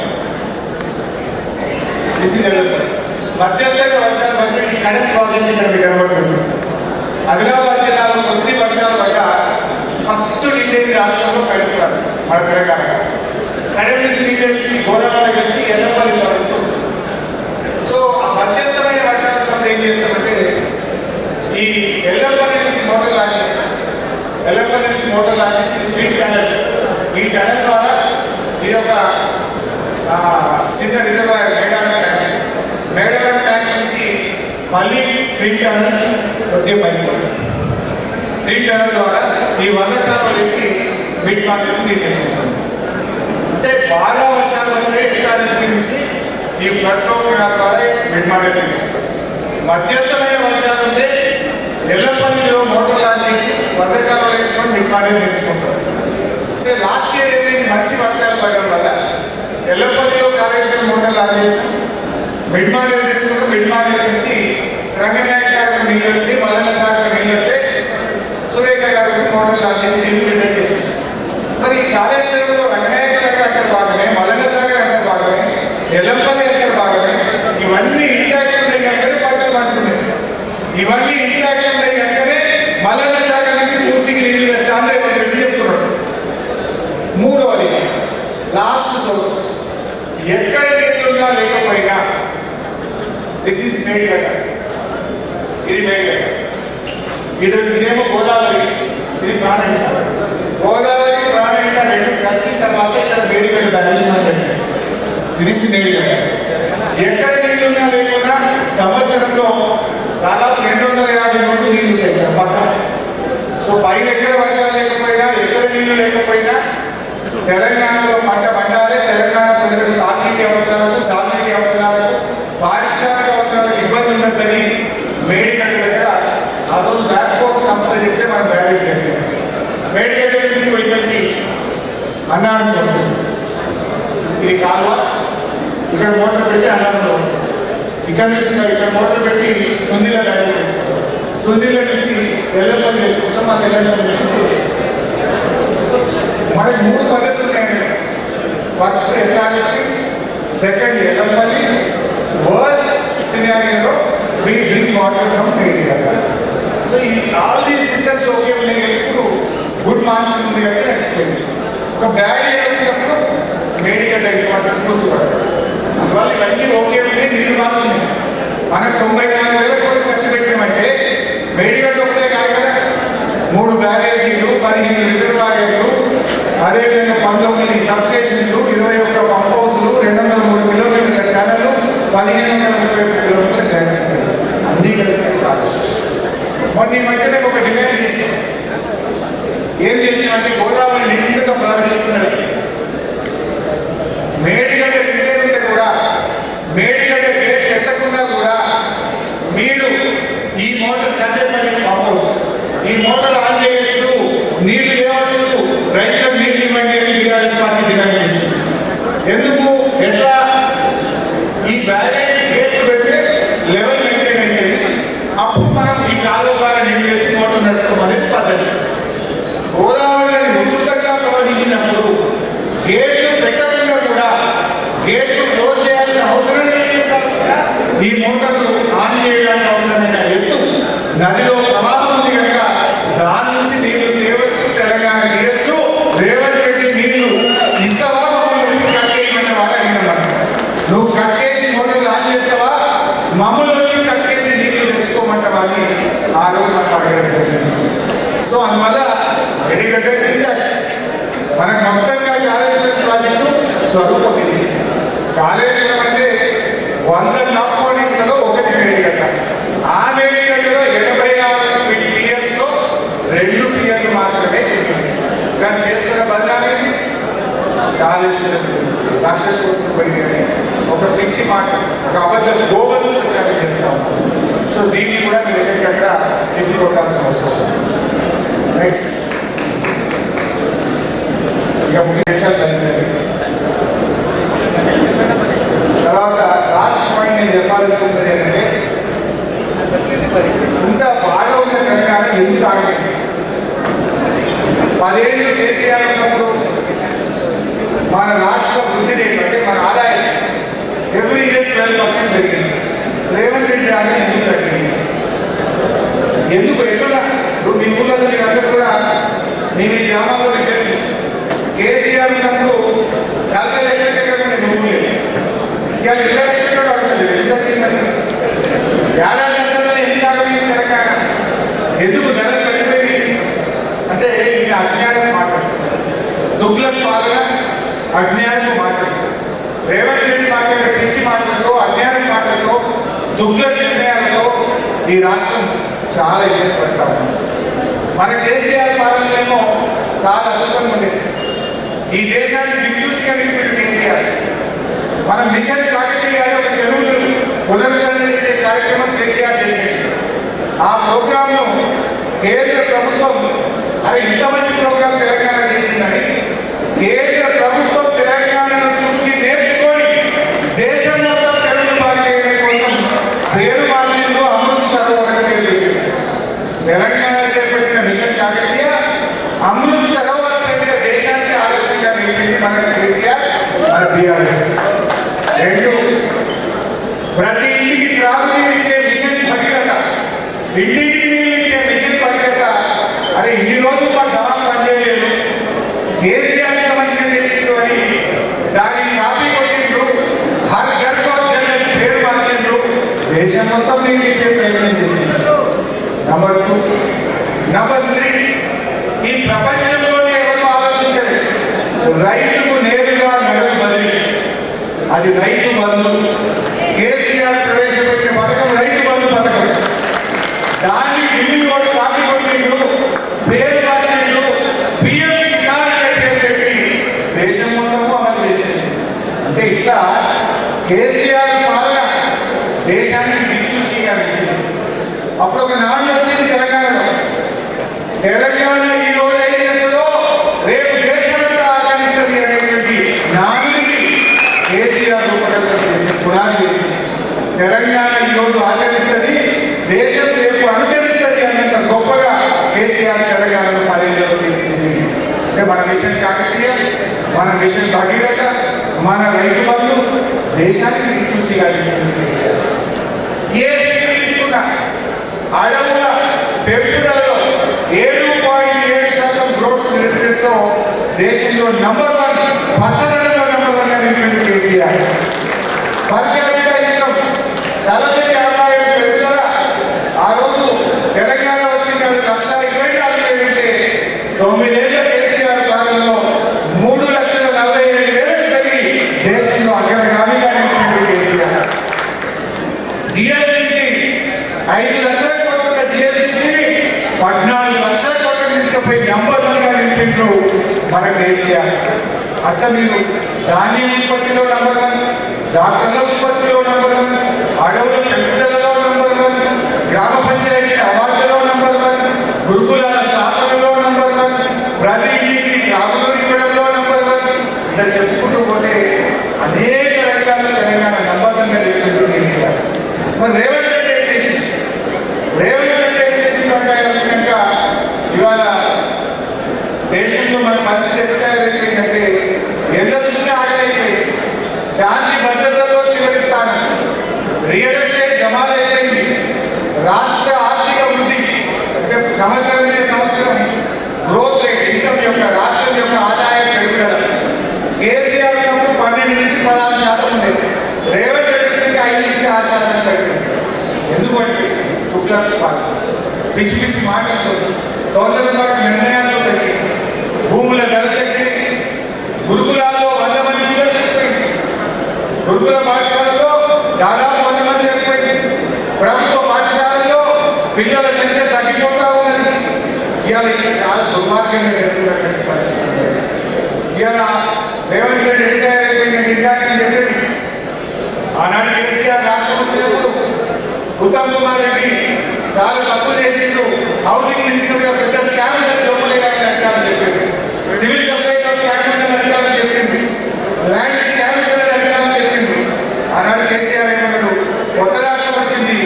మధ్యస్థంగా వర్షాలు పడితే ఇది కడెం ప్రాజెక్ట్ ఇక్కడ మీకు కనబడుతుంది. ఆదిలాబాద్ జిల్లాలో కొద్ది వర్షాలు పడ్డ ఫస్ట్ నిండేది రాష్ట్రంలో కడెం ప్రాజెక్ట్. మన తెలంగాణ కడెం నుంచి నీళ్ళేసి గోదావరి కలిసి ఎల్లంపల్లి ప్రాజెక్ట్ వస్తుంది. సో ఆ మధ్యస్థమైన వర్షాలు ఉన్నప్పుడు ఏం చేస్తామంటే ఈ ఎల్లంపల్లి నుంచి మోటార్ లాంచ్ చేస్తాం. ఎల్లంపల్లి నుంచి మోటార్ లాంచ్ చేసి ఫీడ్ టనల్. ఈ టనల్ ద్వారా ఇది ఒక చిన్న రిజర్వాయర్ మేడారం ట్యాంక్ నుంచి మళ్ళీ ట్విన్ టనల్ కొద్దిగా పైకి ట్విన్ టనల్ ద్వారా ఈ వరదకాలం వేసి మిడ్ మార్కెట్ నీరు తెచ్చుకుంటాం. అంటే బాగా వర్షాలు పడితే ఎస్ఆర్ఎస్పీ నుంచి ఈ ఫ్లడ్ ఫ్లో కెనాల్ ద్వారా మిడ్ మార్కెట్ నీరు ఇస్తాం. మధ్యస్థమైన వర్షాలు ఉంటే ఎల్లంపల్లిలో మోటార్ లాంచ్ చేసి వరదకాలం వేసుకొని మిడ్ మార్కెట్ నింపుకుంటాం. అంటే లాస్ట్ ఇయర్ ఏమైంది, మంచి వర్షాలు పడడం వల్ల ఎల్లంపల్లిలో కాళేశ్వరం మోటార్ లాంచ్ చేస్తాం. మిడ్మానేర్ తెచ్చుకుంటూ మిడ్మానేర్ నుంచి రంగనాయక సాగర్ నీళ్ళు వచ్చినాయి, మల్లన్న సాగర్ నీళ్ళు వస్తే సురేఖ గారు వచ్చి మోటార్ లాంచ్ చేసి నీళ్ళు విడుదల చేసింది. మరి కాళేశ్వరంలో రంగనాయక సాగర్ అంటారు భాగమే, మల్లన్న సాగర్ అంటారు భాగమే, ఎల్లంపల్లి అంటారు భాగమే. ఇవన్నీ ఇంటాక్ట్ ఉన్నాయి కనుకనే పంటలు పండుతున్నాయి. ఇవన్నీ ఇంటాక్ట్ ఉన్నాయి కనుకనే మల్లన్న సాగర్ నుంచి పూర్తికి నీళ్ళు తెస్తా అంటే రెడ్డి చెప్తున్నాడు. మూడవది లాస్ట్ సోర్స్, ఎక్కడ నీళ్ళున్నా లేకపోయినా దిస్ ఈస్ మేడిగడ్డ. ఇది మేడిగడ్డ. ఇదేమో గోదావరి, ఇది ప్రాణహిత. గోదావరి ప్రాణహిత రెండు కలిసిన తర్వాత ఇక్కడ మేడిగడ్డ బ్యారేజ్మెంట్ పెట్టారు. ఇది మేడిగడ్డ. ఎక్కడ నీళ్ళున్నా లేకున్నా సంవత్సరంలో దాదాపు 250 రోజులు నీళ్ళు ఉంటాయి ఇక్కడ పక్క. సో పైన ఎక్కడ వర్షాలు లేకపోయినా, ఎక్కడ నీళ్లు లేకపోయినా తెలంగాణలో పంట పండాలి. తెలంగాణ ప్రజలకు తాగునీటి అవసరాలకు, సాగునీటి అవసరాలకు, పారిశ్రామిక అవసరాలకు ఇబ్బంది ఉండద్దని మేడిగడ్డ దగ్గర ఆ రోజు వ్యాప్కోస్ సంస్థ చెప్తే మనం బ్యారేజ్ కట్టాం. మేడిగడ్డ నుంచి ఇక్కడికి అన్నారం వస్తుంది. ఇది కాలువ, ఇక్కడ మోటార్ పెట్టి అన్నారంలో ఉంటుంది. ఇక్కడ నుంచి ఇక్కడ మోటార్ పెట్టి సుందిల బ్యారేజ్ తెచ్చుకుంటాం. సుందిల నుంచి ఎల్లంపల్లి తెచ్చుకుంటాం. మన ఎల్లంపల్లి నుంచి సేవ్ చేస్తాం. సో మనకి 3 పద్ధతులు ఉన్నాయంటే, first SRSP, second Yellampalli, worst సినారియోలో we drink water from Medigadda. So ఈ ఆల్ దీస్ సిస్టమ్స్ ఓకే ఉన్నాయి కానీ ఇప్పుడు గుడ్ మాన్సూన్ ఉంది అంటే ఎక్స్ప్లెయిన్. ఒక బ్యాడ్ ఇయర్ వచ్చినప్పుడు మేడిగడ్డ ఇంపార్టెన్స్ గుర్తుపడతారు. అందువల్ల ఇవన్నీ ఓకే ఉన్నాయి, నీళ్ళు బాగున్నాయి. మనకు 94,000 కోట్లు ఖర్చు పెట్టామంటే మేడిగడ్డ ఒకటే కాదు కదా, 3 బ్యారేజీలు, 15 రిజర్వాయర్లు, అదేవిధంగా 19 సబ్స్టేషన్లు, 21 పంప్ హౌస్లు, 203 కిలోమీటర్ల టనలు, 1531 కిలోమీటర్ల గ్రైండింగ్ అన్నీ కలిపి కాళేశ్వరం. మొన్న ఈ మధ్య మేము ఒక డిమాండ్ చేసినాం. ఏం చేసినామంటే గోదావరి నిండుగా ప్రవహిస్తున్నది. మేడిగడ్డ రిపేర్ ఉంటే కూడా, మేడిగడ్డ గేట్లు ఎత్తకుండా కూడా మీరు ఈ మోటార్ కంటేపల్లి పంప్ హౌస్ ఈ మోటార్ ఆన్ చేయొచ్చు, నీళ్లు లేవచ్చు, రైతులకు నీళ్ళు ఇవ్వండి అని బీఆర్ఎస్ పార్టీ డిమాండ్ చేసింది. ఎందుకు, ఎట్లా ఈ బ్యారేజ్ గేట్లు పెడితే లెవెల్ మెయింటైన్ అవుతుంది. అప్పుడు మనం ఈ కాలువ ద్వారా నీళ్ళు తెచ్చి మోటార్ నడపడం అనేది పద్ధతి. గోదావరి నది ఉధృతంగా ప్రవహించినప్పుడు గేట్లు పెట్టకుండా కూడా, గేట్లు క్లోజ్ చేయాల్సిన అవసరం లేకుండా ఈ మోటార్లు ఆన్ చేయడానికి అవసరమైన ఎత్తు నదిలో ప్రవాహం ఉంది కనుక దాని నుంచి నీళ్లు తేవచ్చు, తెలంగాణ తీయచ్చు. రేవంత్ రెడ్డి నీళ్లు ఇస్తావా, మమ్మల్ని వచ్చి కట్టేయమన్న వాళ్ళు అడిగినమాట. నువ్వు కట్టేసి మోటార్లు ఆన్ చేస్తావా, మమ్మల్ని వచ్చి కట్టేసి నీళ్లు తెచ్చుకోమంటావా అని ఆ రోజు నాకు అడగడం జరిగింది. సో అందువల్ల ఎడిగడ్డ ఇంటాక్ట్. మనకు మొత్తంగా కాళేశ్వరం ప్రాజెక్టు స్వరూపం ఇది. కాళేశ్వరం అంటే 100 కాంపోనెంట్లలో ఒకటి మేడిగడ్డ. ఆ మేడిగడ్డలో 84 పిఎస్లో 2 పిఎర్లు మాత్రమే ఉంటుంది. కానీ చేస్తున్న బదనాలేంటి? కాళేశ్వరం 1,00,000 కోట్లు పోయింది అని ఒక పిచ్చి మాట, ఒక అబద్ధం గోబల్స్ ప్రచారం చేస్తా ఉంటాం. సో దీన్ని కూడా మీరు ఎక్కడికక్కడ తిప్పికొట్టాల్సిన అవసరం. నెక్స్ట్ ఇక 3 నిమిషాలు కలిసింది. తర్వాత లాస్ట్ పాయింట్ నేను చెప్పాలనుకుంటున్నది ఏంటంటే, ఇంత బాగా ఉన్న తెలంగాణ ఎందుకు ఆగలేదు? 10 ఏళ్ళు కేసీఆర్ ఉన్నప్పుడు మన రాష్ట్ర వృద్ధి రేటు అంటే మన ఆదాయం ఎవ్రీ ఇయర్ 12% పెరిగింది. రేవంత్ రెడ్డి రాగానే ఎందుకు తగ్గింది? ఎందుకు? ఎట్లా? మీ ఊళ్ళలో మీరు అందరూ కూడా మీ గ్రామాల్లో మీకు తెలుసు, కేసీఆర్ ఉన్నప్పుడు 40 లక్షల దగ్గర మీ ఊళ్ళో ఇవాళ 20 లక్షల కూడా అడుగుతుంది. ఎందుకు ఏడాది అంతా ఎందుకు ఆగలేదు తెలంగాణ? ఎందుకు ధరలు పడిపోయింది అంటే ఇది అజ్ఞానం మాట్లాడు, దుగ్లక్ పాలన అజ్ఞానం మాట్లాడు. రేవంత్ రెడ్డి మాట్లాడే పిచ్చి మాటలతో, అజ్ఞానం మాటలతో, దుగ్లక్ నిర్ణయాలతో ఈ రాష్ట్రం చాలా ఇబ్బంది పడతా ఉంది. మన కేసీఆర్ పాలనలేమో చాలా అద్భుతంగా ఉండేది. ఈ దేశానికి దిక్సూచిగా నిలిపిన కేసీఆర్. మన మిషన్ కాకతీయ ఒక చెరువులు పునరుద్ధరణ చేసే కార్యక్రమం కేసీఆర్ చేసేది. ఆ ప్రోగ్రాంను కేంద్ర ప్రభుత్వం అరే ఇంత మంచి ప్రోగ్రాం తెలంగాణ చేసిందని కేంద్ర ప్రభుత్వం తెలంగాణను చూసి నేర్చుకొని దేశం మొత్తం చెరువులు బాగు చేయడం కోసం పేరు మార్చిందో అమృత్ సరోవర్ పేరు పెట్టింది. తెలంగాణ చేపట్టిన మిషన్ కాకతీయ అమృత్ సరోవర్ పేరుగా దేశానికి ఆదర్శంగా నిలిపింది మన కేసీఆర్, మన బీఆర్ఎస్. 2, ప్రతి ఇంటికి త్రాగునీరు ఇచ్చే మిషన్ భగీరథ, ఇంటింటికి నీళ్ళు ఇచ్చే మిషన్ భగీరథ. అరే ఇన్ని రోజులు మా దవాలు పనిచేయలేదు, కేసీఆర్ ఎంత మంచిగా చేసిండ్రు అని దాన్ని కాపీ కొట్టిండ్రు. హర్ ఘర్ కో జల్ అని పేరు మార్చిండ్రు. దేశం మొత్తం నీళ్ళు ఇచ్చే ప్రయత్నం చేసిండ్రు. నంబర్ 2. నంబర్ 3, ఈ ప్రపంచంలోనే ఎవరు ఆలోచించలేదు రైతుకు నేరుగా నగదు బదిలీ. అది రైతు బంధు. కేసీఆర్ ప్రవేశపెట్టిన పథకం రైతు బంధు పథకం. దాన్ని ఢిల్లీ కూడా కాపీ కొట్టిండు, పేరు మార్చిండు, పిఎం కిసాన్ అనే పేరు పెట్టి దేశం మొత్తము అమలు చేసింది. అంటే ఇట్లా కేసీఆర్ పాలన దేశానికి దిక్సూచిగా నిలిచింది. అప్పుడు ఒక నాడు వచ్చింది తెలంగాణలో, తెలంగాణ ఈ రోజు ఏం చేస్తుందో రేపు దేశమంతా ఆచరిస్తుంది అనేటువంటి నానుడికి కేసీఆర్ రూపకల్పన చేసి పునాది వేసింది. తెలంగాణ ఈ రోజు ఆచరిస్తుంది, దేశం రేపు అనుచరిస్తుంది అన్నంత గొప్పగా కేసీఆర్ తెలంగాణను 10 ఏళ్ళలో తీర్చిదిద్దింది. అంటే మన మిషన్ కాకతీయ, మన మిషన్ భగీరథ, మన రైతు బంధు దేశానికి దిక్సూచిగా కేసీఆర్. ఏ స్కీమ్ తీసుకున్నా అడవుల పెంపుదలలో 7.7% గ్రోత్ నిలిపినతో దేశంలో నంబర్ 1, పచ్చదనంలో నంబర్ 1 గా నిలిపింది కేసీఆర్. పర్ క్యాపిటా ఇన్కమ్, తలసరి ఆదాయం పెరుగుదల ఆ రోజు తెలంగాణ వచ్చిన 1,24,000 అంటే 9 ఏళ్ల కేసీఆర్ పాలనలో 3,47,000 పెరిగి దేశంలో అగ్రగామిగా నిలిపింది కేసీఆర్. జిఎస్టీని 5 లక్షల కోట్ల జిఎస్టీని 14 లక్షల కోట్ల తీసుకుపోయి నంబర్ 1 గా నిలిపిండ్రు మన కేసీఆర్. అట్లా మీరు ధాన్యం ఉత్పత్తిలో నంబర్ 1, డాక్టర్ల ఉత్పత్తిలో నంబర్ 1, అడవుల పెంపుదలలో నంబర్ 1, గ్రామ పంచాయతీ అవార్డులలో నంబర్ 1, గురుకులాల స్థాపనలో నంబర్ 1, ప్రతి ఇంటికి త్రాగునీరు ఇవ్వడంలో నంబర్ 1. ఇలా చెప్పుకుంటూ పోతే అనేక రంగాల్లో తెలంగాణ నంబర్ 1 గా నిలిపిండు కేసీఆర్. మరి రేవంత్ రెడ్డి ఏం చేసింది? రేవంత్ రెడ్డి ఏం చేసింది అంటే ఆయన వచ్చినాక ఇవాళ దేశంలో మన పరిస్థితి ఎంత తయారైపోయిందంటే ఎండ దృష్టి ఆగలేకపోయింది. శాంతి భద్రతలో చివరి స్థానం, రియల్ ఎస్టేట్ జమాలైపోయింది, రాష్ట్ర ఆర్థిక వృద్ధి సంవత్సరం గ్రోత్ రేట్ ఇన్కమ్ యొక్క రాష్ట్రం యొక్క ఆదాయం పెరుగుదల కేసీఆర్ ఉన్నప్పుడు 12 నుంచి 16% ఉండేది. రేవంత్ రెడ్డి వచ్చేసి 5 నుంచి 6% పెరిగింది. ఎందుకంటే తుక్లక్ పార్టీ పిచ్చి పిచ్చి మాటలతో తొందరపాటు నిర్ణయాలతో తగ్గింది. భూముల ధర తగ్గింది. గురుకులాల్లో 100 మంది పిల్లలు చచ్చిపోయింది. గురుకుల పాఠశాలలో దాదాపు 100 మంది చనిపోయింది. ప్రభుత్వ పాఠశాలల్లో పిల్లల సంఖ్య తగ్గిపోతా ఉన్నది. ఇవాళ ఇక్కడ చాలా దుర్మార్గంగా జరుగుతున్నటువంటి పరిస్థితి. ఇవాళ రేవంత్ రెడ్డి రిటైర్ అయిపోయినట్టు ఇందాక నేను చెప్పేది. ఆనాడు కేసీఆర్ రాష్ట్రం వచ్చినప్పుడు ఉత్తమ్ కుమార్ రెడ్డి చాలా తప్పులు చేసిండు. హౌసింగ్ మినిస్టర్ గా పెద్ద స్కామ్ ఉన్నది లోపలేయాలని అధికారులు చెప్పింది. సివిల్ సప్లైలో స్కామ్ ఉందని అధికారులు చెప్పింది. ల్యాండ్ స్కామ్ ఉందని అధికారులు చెప్పింది. ఆనాడు కేసీఆర్ ఏమన్నాడు, కొత్త రాష్ట్రం వచ్చింది,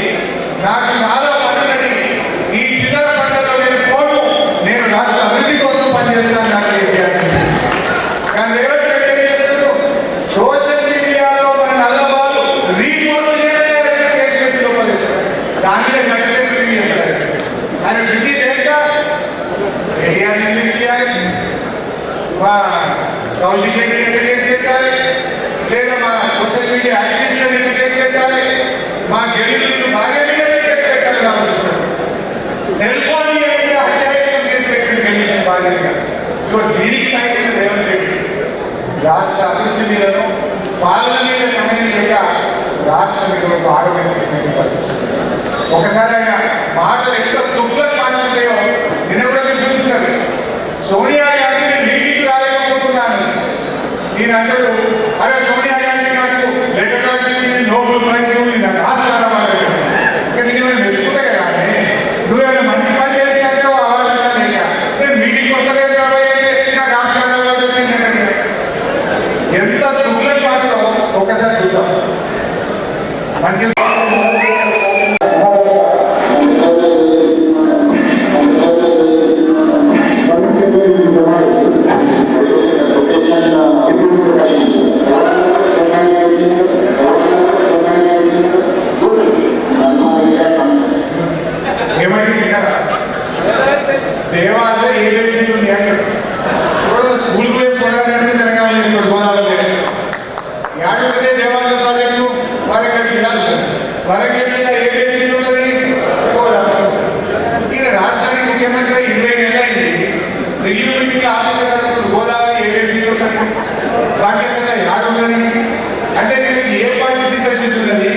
నాకు చాలా పనున్నది, ఈ చిల్లర పంటలో నేను పోను, నేను రాష్ట్ర అభివృద్ధి కోసం పనిచేస్తాను నాకు కేసీఆర్ చెప్పింది. కానీ రేవంత్ రెడ్డి ఏం చేస్తాడు, సోషల్ మీడియాలో మన నల్లబాలు రీపోస్ట్ చేస్తే కేసు పెట్టి లోపలిస్తారు. దాని మీద గంట సేపు రివ్యూ చేస్తారు. ఆయన బిజీ దేనిక ఎన్టీఆర్ ఎందుకు తీయాలి, మా కౌశిక్ రెడ్డి ఎంత కేసు పెట్టాలి, లేదా మా సోషల్ మీడియా యాక్టివిస్ట్ ఎంత కేసు పెట్టాలి, మా గెలిచిన భార్య మీద కేసు పెట్టాలని ఆలోచిస్తారు. సెల్ ఫోన్ హత్యాయత్నం కేసు పెట్టింది గెలిచిన భార్య మీద. ఇవో దీనికి నాయకుడు రేవంత్ రెడ్డి. రాష్ట్ర అభివృద్ధి మీదను పాలన మీద సమయం లేక రాష్ట్రం ఈరోజు ఆగమైనటువంటి పరిస్థితి. ఒకసారి ఆయన మాటలు ఎంత దుఃఖం మాట్లాడతాయో నిన్న కూడా మీరు చూసుకుంటారు. సోనియా గాంధీ నేను మీటింగ్కి రాలేకపోతున్నాను, ఈయన అంటాడు, అరే సోనియా గాంధీ నాకు లెటర్ రాసింది, నోబెల్ ప్రైజ్, నాకు ఆస్కారం మాట్లాడాడు. ఇంకా నేను ఏమైనా మెచ్చుకుంటా కదా, నువ్వేమైనా మంచి పని చేసినాకే అవార్డు అన్నా లేక నేను మీటింగ్కి వస్తలేదు కాబట్టి అంటే నాకు ఆస్కారం అవార్డు వచ్చిందంటే ఎంత దుఃఖం మాటలో ఒక్కసారి చూద్దాం. మంచి ఏమంటే తిన్నారా, దేవాలయంలో ఏ బేసిన్ ఉంది అంటాడు. ఇప్పుడు స్కూల్కి పోయి పోరాడితే తెలంగాణ ఇప్పుడు గోదావరి ఏడుంటుంది దేవాలయ ప్రాజెక్టు వరంగల్ జిల్లా ఉంటుంది. వరంగల్ జిల్లా ఏ బేసిన్ ఉంటుంది, గోదావరి. ఈయన రాష్ట్రానికి ముఖ్యమంత్రి 20 నెలలు అయింది. రివ్యూ మీటింగ్ ఆఫీసర్ అడుగుతుంది, గోదావరి ఏ బేసిన్ ఉంటుంది, బాధ్యతగా ఏడుంటుంది అంటే మీకు ఏ పార్టీ చిత్తశుద్ధి ఉన్నది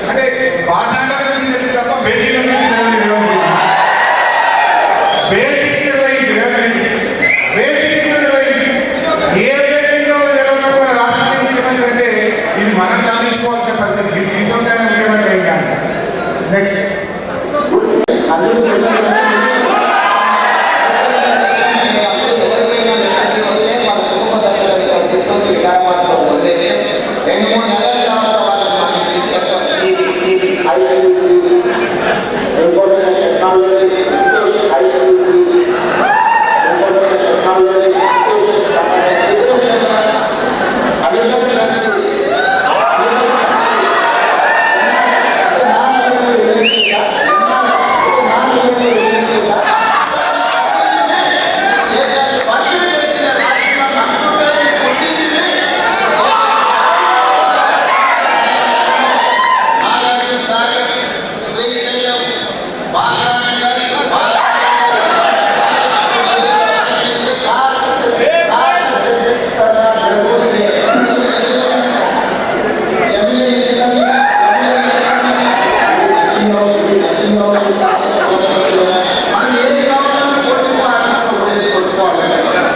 అంటే భాషాంగ గురించి తెలుసు తప్ప బేసిక్ గురించి తెలియదు. రేవంత్ రెడ్డి బేసిక్స్ నిర్వహించి రేవంత్ రెడ్డి బేసిక్స్ నిర్వహించి ఏ బేసిక్లో నిర్వహించిన మన రాష్ట్రానికి ముఖ్యమంత్రి అంటే ఇది మనం తలదించుకోవాల్సిన పరిస్థితి. తీసుకుంటే ముఖ్యమంత్రి అయిందా. నెక్స్ట్ ఎవరికైనా లిటరసీ వస్తే వాళ్ళ కుటుంబ సభ్యులను ఇక్కడ తీసుకొచ్చి వికారాబాద్లో వదిలేస్తే 2-3 నెలల తర్వాత వాళ్ళని మళ్ళీ తీసుకెళ్తాం. Information technology education, information technology education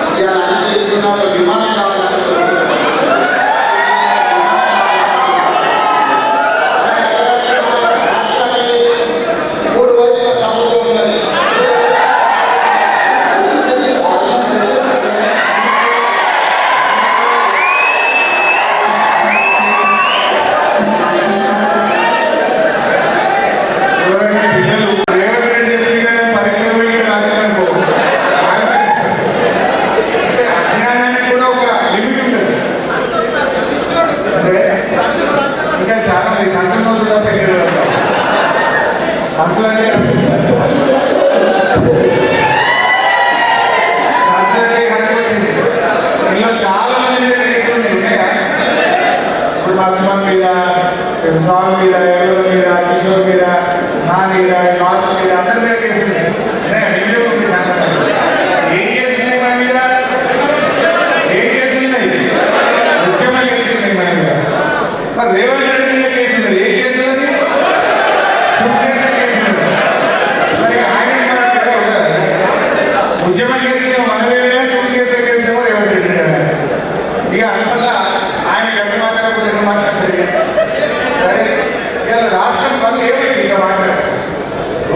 సంబంధించి విమానం కావాలంటే రాష్ట్రానికి 3 వైపుల సముద్రం ఉన్నది. ఎవరైనా పిల్లలు రేవంత్ రెడ్డి చెప్పింది కదా పరీక్షలు పోయి రాసేదానికి అంటే అజ్ఞానానికి కూడా ఒక లిమిట్ ఉంటుంది. అంటే ఇంకా చాలా మంది సంచలనం కూడా పెద్దలు సంచలు అంటే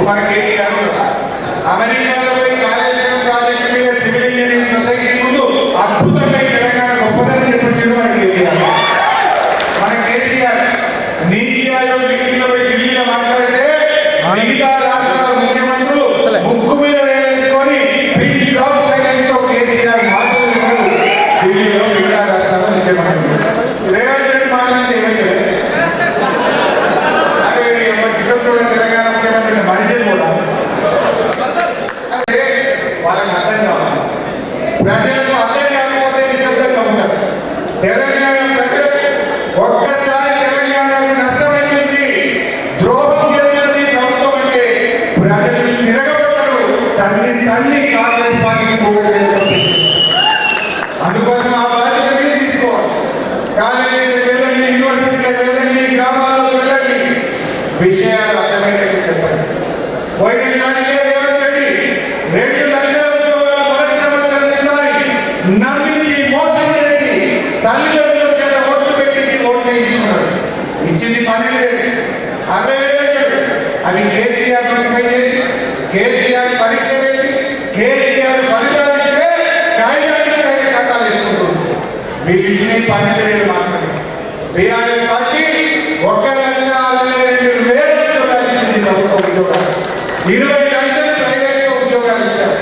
మన కేటీఆర్ అమెరికాలో పోయి కాళేశ్వరం ప్రాజెక్టు మీద సివిల్ ఇంజనీరింగ్ సొసైటీ ముందు అద్భుతంగా ఈ తెలంగాణ గొప్పదని చెప్పించాడు మన కేటీఆర్. మన కేసీఆర్ నీతి ఆయోగ్ మీటింగ్ లో పోయి ఢిల్లీలో మాట్లాడితే మిగతా రాష్ట్రాల ముఖ్యమంత్రులు ముక్కు మీద వేలేసుకొని పిన్ డ్రాప్ సైలెన్స్ తో కేసీఆర్ మాటలు విన్నారు ఢిల్లీలో మిగతా రాష్ట్రాల ముఖ్యమంత్రులు. రేవంత్ రెడ్డి మాట్లాడితే ఏమైంది? అదే కిషన్ రెడ్డి తెలంగాణ ముఖ్యమంత్రి మరిచేది కూడా అంటే వాళ్ళకి అర్థం కావాలి. ప్రజలకు అర్థం కాకపోతే నిశ్శబ్దంగా ఉంటారు. తెలంగాణ ప్రజలకు ఒక్కసారి తెలంగాణకు నష్టమైంది, ద్రోహం చేస్తున్నది ప్రభుత్వం అంటే ప్రజలు తిరగబడతారు. తన్ని కాంగ్రెస్ పార్టీకి పోగొట్టలేదు. అందుకోసం ఆ బాధ్యత మీరు తీసుకోవాలి. కాలేజీలకు వెళ్ళండి, యూనివర్సిటీలకు వెళ్ళండి, గ్రామాలకు వెళ్ళండి, విషయాలు అర్థమయ్యేట్టు చెప్పండి. పోయినసారి రేవంత్ రెడ్డి 2 లక్షల ఉద్యోగాలు మొదటి సంవత్సరం ఇస్తారని నమ్మించి మోసం చేసి తల్లిదండ్రుల చేత ఓట్లు పెట్టించి ఓట్లు వేయించుకున్నాడు. ఇచ్చింది 12,000, 60,000 ఇచ్చాడు. అవి కేసీఆర్ నోటిఫై చేసి కేసీఆర్ పరీక్ష పెట్టి కేసీఆర్ ఫలితాలు ఇస్తే కాగితాలు ఇచ్చి అయితే కట్టాలు వేసుకుంటున్నారు. వీళ్ళు ఇచ్చినవి 12,000 మాత్రమే. బీఆర్ఎస్ పార్టీ 1,62,000 ఉద్యోగాలు ఇచ్చింది. ప్రభుత్వ ఉద్యోగాలు 20 లక్షలు ప్రైవేట్ ఉద్యోగాలు ఇచ్చారు.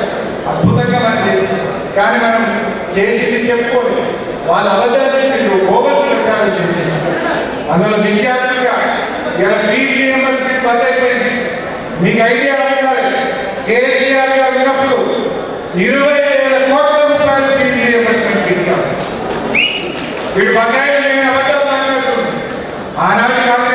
అద్భుతంగా మనం చేసింది. కానీ మనం చేసింది చెప్పుకోండి, వాళ్ళ అబద్ధాలు గోబర్స్ ప్రచారం చేసేది. అందులో విద్యార్థులుగా ఇలా ఫీజు రియంబర్స్మెంట్ బంద్ అయిపోయింది. మీకు ఐడియా ఉండాలి, కేసీఆర్ గారు ఉన్నప్పుడు 20,000 కోట్ల రూపాయలు ఫీజు రియంబర్స్మెంట్ ఇచ్చారు. వీడు బకాయిలు నేను అబద్ధాలు మాట్లాడుతున్నాను. ఆనాటి కాంగ్రెస్